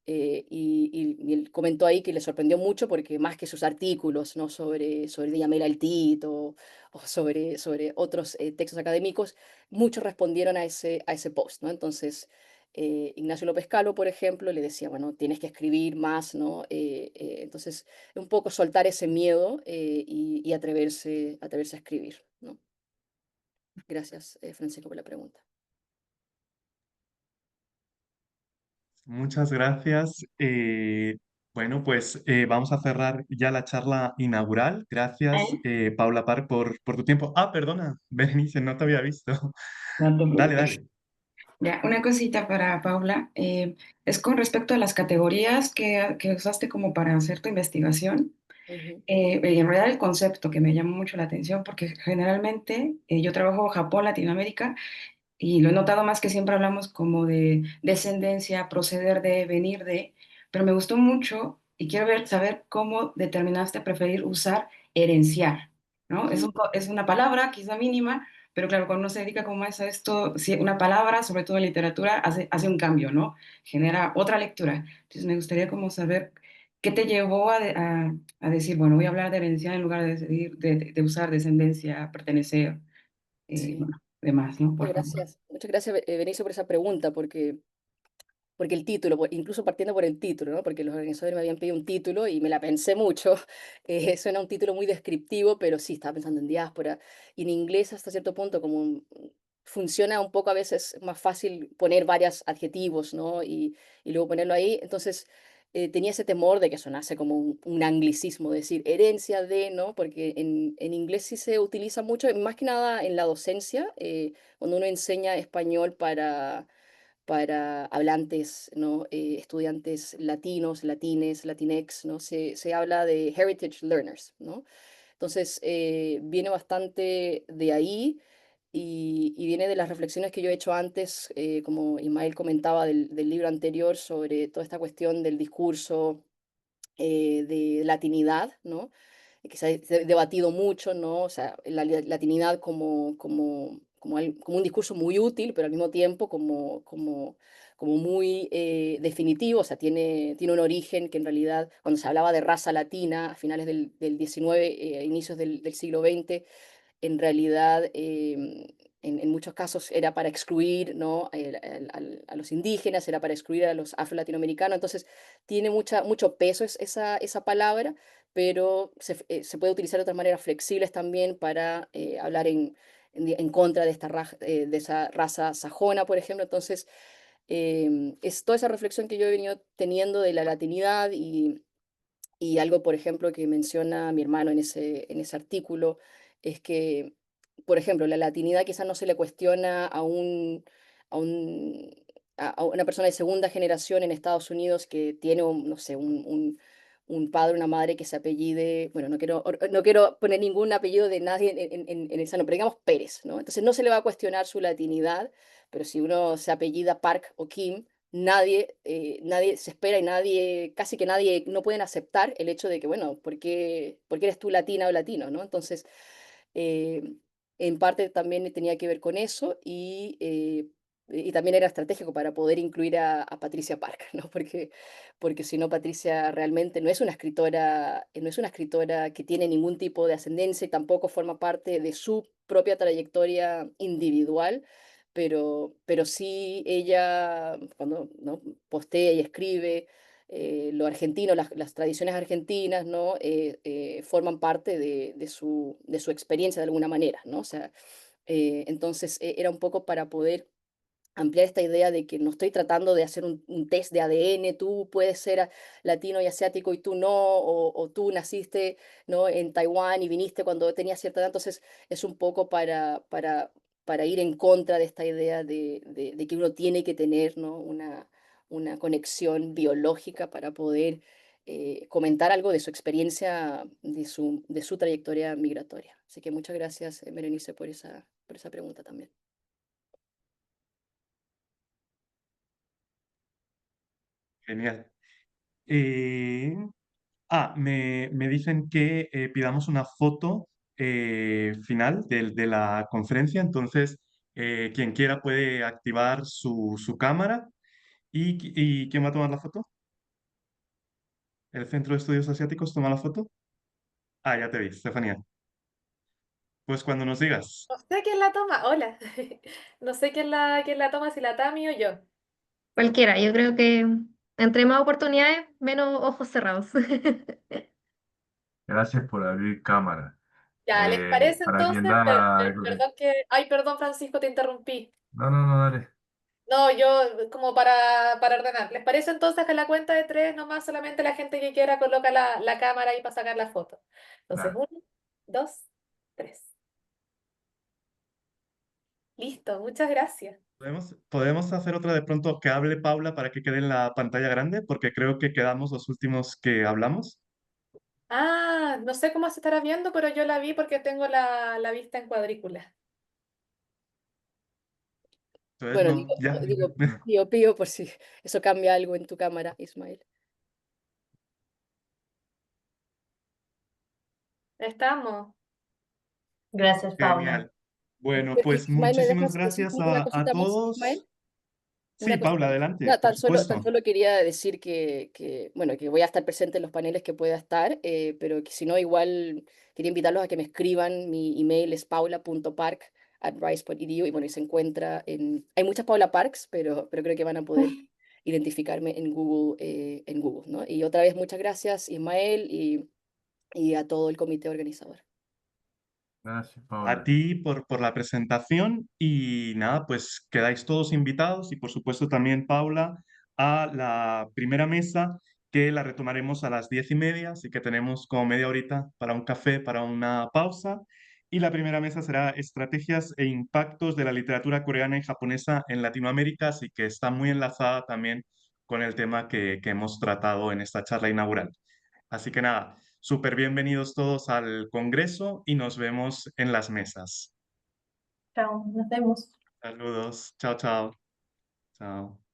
Y él comentó ahí que le sorprendió mucho porque más que sus artículos, ¿no? Sobre Diyamel El Tito o sobre otros textos académicos, muchos respondieron a ese post, ¿no? Entonces, Ignacio López Calvo, por ejemplo, le decía, bueno, tienes que escribir más, ¿no? Entonces, un poco soltar ese miedo y atreverse a escribir, ¿no? Gracias, Francisco, por la pregunta. Muchas gracias. Bueno, pues vamos a cerrar ya la charla inaugural. Gracias, ¿Eh? Paula Park, por tu tiempo. Perdona, Berenice, no te había visto. No te Dale, preocupes. dale. Ya, una cosita para Paula. Es con respecto a las categorías que usaste como para hacer tu investigación. Ujú, Y en realidad el concepto que me llamó mucho la atención, porque generalmente yo trabajo Japón, Latinoamérica, y lo he notado más que siempre hablamos como de descendencia, proceder de, venir de, pero me gustó mucho y quiero saber cómo determinaste preferir usar herenciar, ¿no? mm, Es una palabra quizá mínima, pero claro, cuando uno se dedica como más a esto, si una palabra, sobre todo en literatura, hace un cambio, ¿no? Genera otra lectura. Entonces me gustaría como saber qué te llevó a decir, bueno, voy a hablar de herencia en lugar de, de usar descendencia, pertenecer, sí. bueno, demás, ¿no? Por favor. Muchas gracias, Benicio, por esa pregunta, porque el título, incluso partiendo por el título, ¿no? Porque los organizadores me habían pedido un título y me la pensé mucho. Suena un título muy descriptivo, pero sí, estaba pensando en diáspora. Y en inglés, hasta cierto punto, funciona un poco a veces más fácil poner varios adjetivos, ¿no? Y luego ponerlo ahí. Entonces, tenía ese temor de que sonase como un anglicismo, decir herencia de, ¿no? Porque en inglés sí se utiliza mucho, más que nada en la docencia, cuando uno enseña español para hablantes, ¿no? Estudiantes latinos, latines, latinex, ¿no? Se habla de heritage learners, ¿no? Entonces, viene bastante de ahí y viene de las reflexiones que yo he hecho antes, como Ismael comentaba del libro anterior, sobre toda esta cuestión del discurso de latinidad, ¿no? Que se ha debatido mucho, ¿no? O sea, latinidad como un discurso muy útil, pero al mismo tiempo como muy definitivo, o sea, tiene un origen que en realidad, cuando se hablaba de raza latina a finales del 19, inicios del siglo XX, en realidad, en muchos casos era para excluir, ¿no? A los indígenas, era para excluir a los afro-latinoamericanos. Entonces, tiene mucho peso esa palabra, pero se puede utilizar de otras maneras flexibles también para hablar en contra de, de esa raza sajona, por ejemplo. Entonces, es toda esa reflexión que yo he venido teniendo de la latinidad y algo, por ejemplo, que menciona mi hermano en ese artículo, es que, por ejemplo, la latinidad quizás no se le cuestiona a un, a una persona de segunda generación en Estados Unidos que tiene, no sé, un padre, una madre que se apellide, bueno, no quiero poner ningún apellido de nadie en el sano, pero digamos Pérez, ¿no? Entonces no se le va a cuestionar su latinidad, pero si uno se apellida Park o Kim, nadie se espera y casi que nadie, no pueden aceptar el hecho de que, bueno, ¿por qué eres tú latina o latino, ¿no? Entonces, eh, en parte también tenía que ver con eso y también era estratégico para poder incluir a Patricia Park, ¿no? Porque si no, Patricia realmente no es una escritora que tiene ningún tipo de ascendencia y tampoco forma parte de su propia trayectoria individual, pero sí ella, cuando, ¿no? postea y escribe, lo argentino, las tradiciones argentinas, ¿no? Forman parte de su experiencia de alguna manera, ¿no? O sea, entonces era un poco para poder ampliar esta idea de que no estoy tratando de hacer un test de ADN, tú puedes ser latino y asiático y tú no, o tú naciste, ¿no? en Taiwán y viniste cuando tenías cierta edad, entonces es un poco para ir en contra de esta idea de que uno tiene que tener, ¿no? una conexión biológica para poder comentar algo de su experiencia, de su trayectoria migratoria. Así que muchas gracias, Berenice, por esa pregunta también. Genial. Eh, me dicen que pidamos una foto final de la conferencia, entonces quien quiera puede activar su cámara. ¿Y quién va a tomar la foto? ¿El Centro de Estudios Asiáticos toma la foto? Ah, ya te vi, Estefanía. Pues cuando nos digas. No sé quién la toma. Hola. No sé quién la toma, si la Tami o yo. Cualquiera, yo creo que entre más oportunidades, menos ojos cerrados. Gracias por abrir cámara. Ya, ¿les parece Para quien entonces? da... Perdón Ay, perdón, Francisco, te interrumpí. No, no, no, dale. No, yo como para ordenar. ¿Les parece entonces que a la cuenta de tres nomás solamente la gente que quiera coloca la cámara ahí para sacar la foto? Entonces, Claro. 1, 2, 3. Listo, muchas gracias. ¿Podemos hacer otra de pronto que hable Paula para que quede en la pantalla grande? Porque creo que quedamos los últimos que hablamos. Ah, no sé cómo se estará viendo, pero yo la vi porque tengo la vista en cuadrícula. Entonces, Bueno, no, digo, ya. digo, pío por si eso cambia algo en tu cámara, Ismael. Estamos. Gracias, Paula. Genial. Bueno, Pero, pues Ismael, ¿me muchísimas dejas decir gracias una a cosita más, todos. Ismael? Sí, Una cosita Paula, más. adelante, No, por tan supuesto. solo quería decir bueno, que voy a estar presente en los paneles que pueda estar, pero que si no, igual quería invitarlos a que me escriban. Mi email es paula.park@rice.edu y bueno, y se encuentra Hay muchas Paula Parks, pero creo que van a poder identificarme en Google, ¿no? Y otra vez, muchas gracias, Ismael, y a todo el comité organizador. Gracias, A Paula. ti por la presentación y nada, pues quedáis todos invitados y por supuesto también Paula a la primera mesa que la retomaremos a las 10:30, así que tenemos como media horita para un café, para una pausa. Y la primera mesa será estrategias e impactos de la literatura coreana y japonesa en Latinoamérica, así que está muy enlazada también con el tema que hemos tratado en esta charla inaugural. Así que nada, súper bienvenidos todos al Congreso y nos vemos en las mesas. Chao, nos vemos. Saludos, chao, chao. Chao.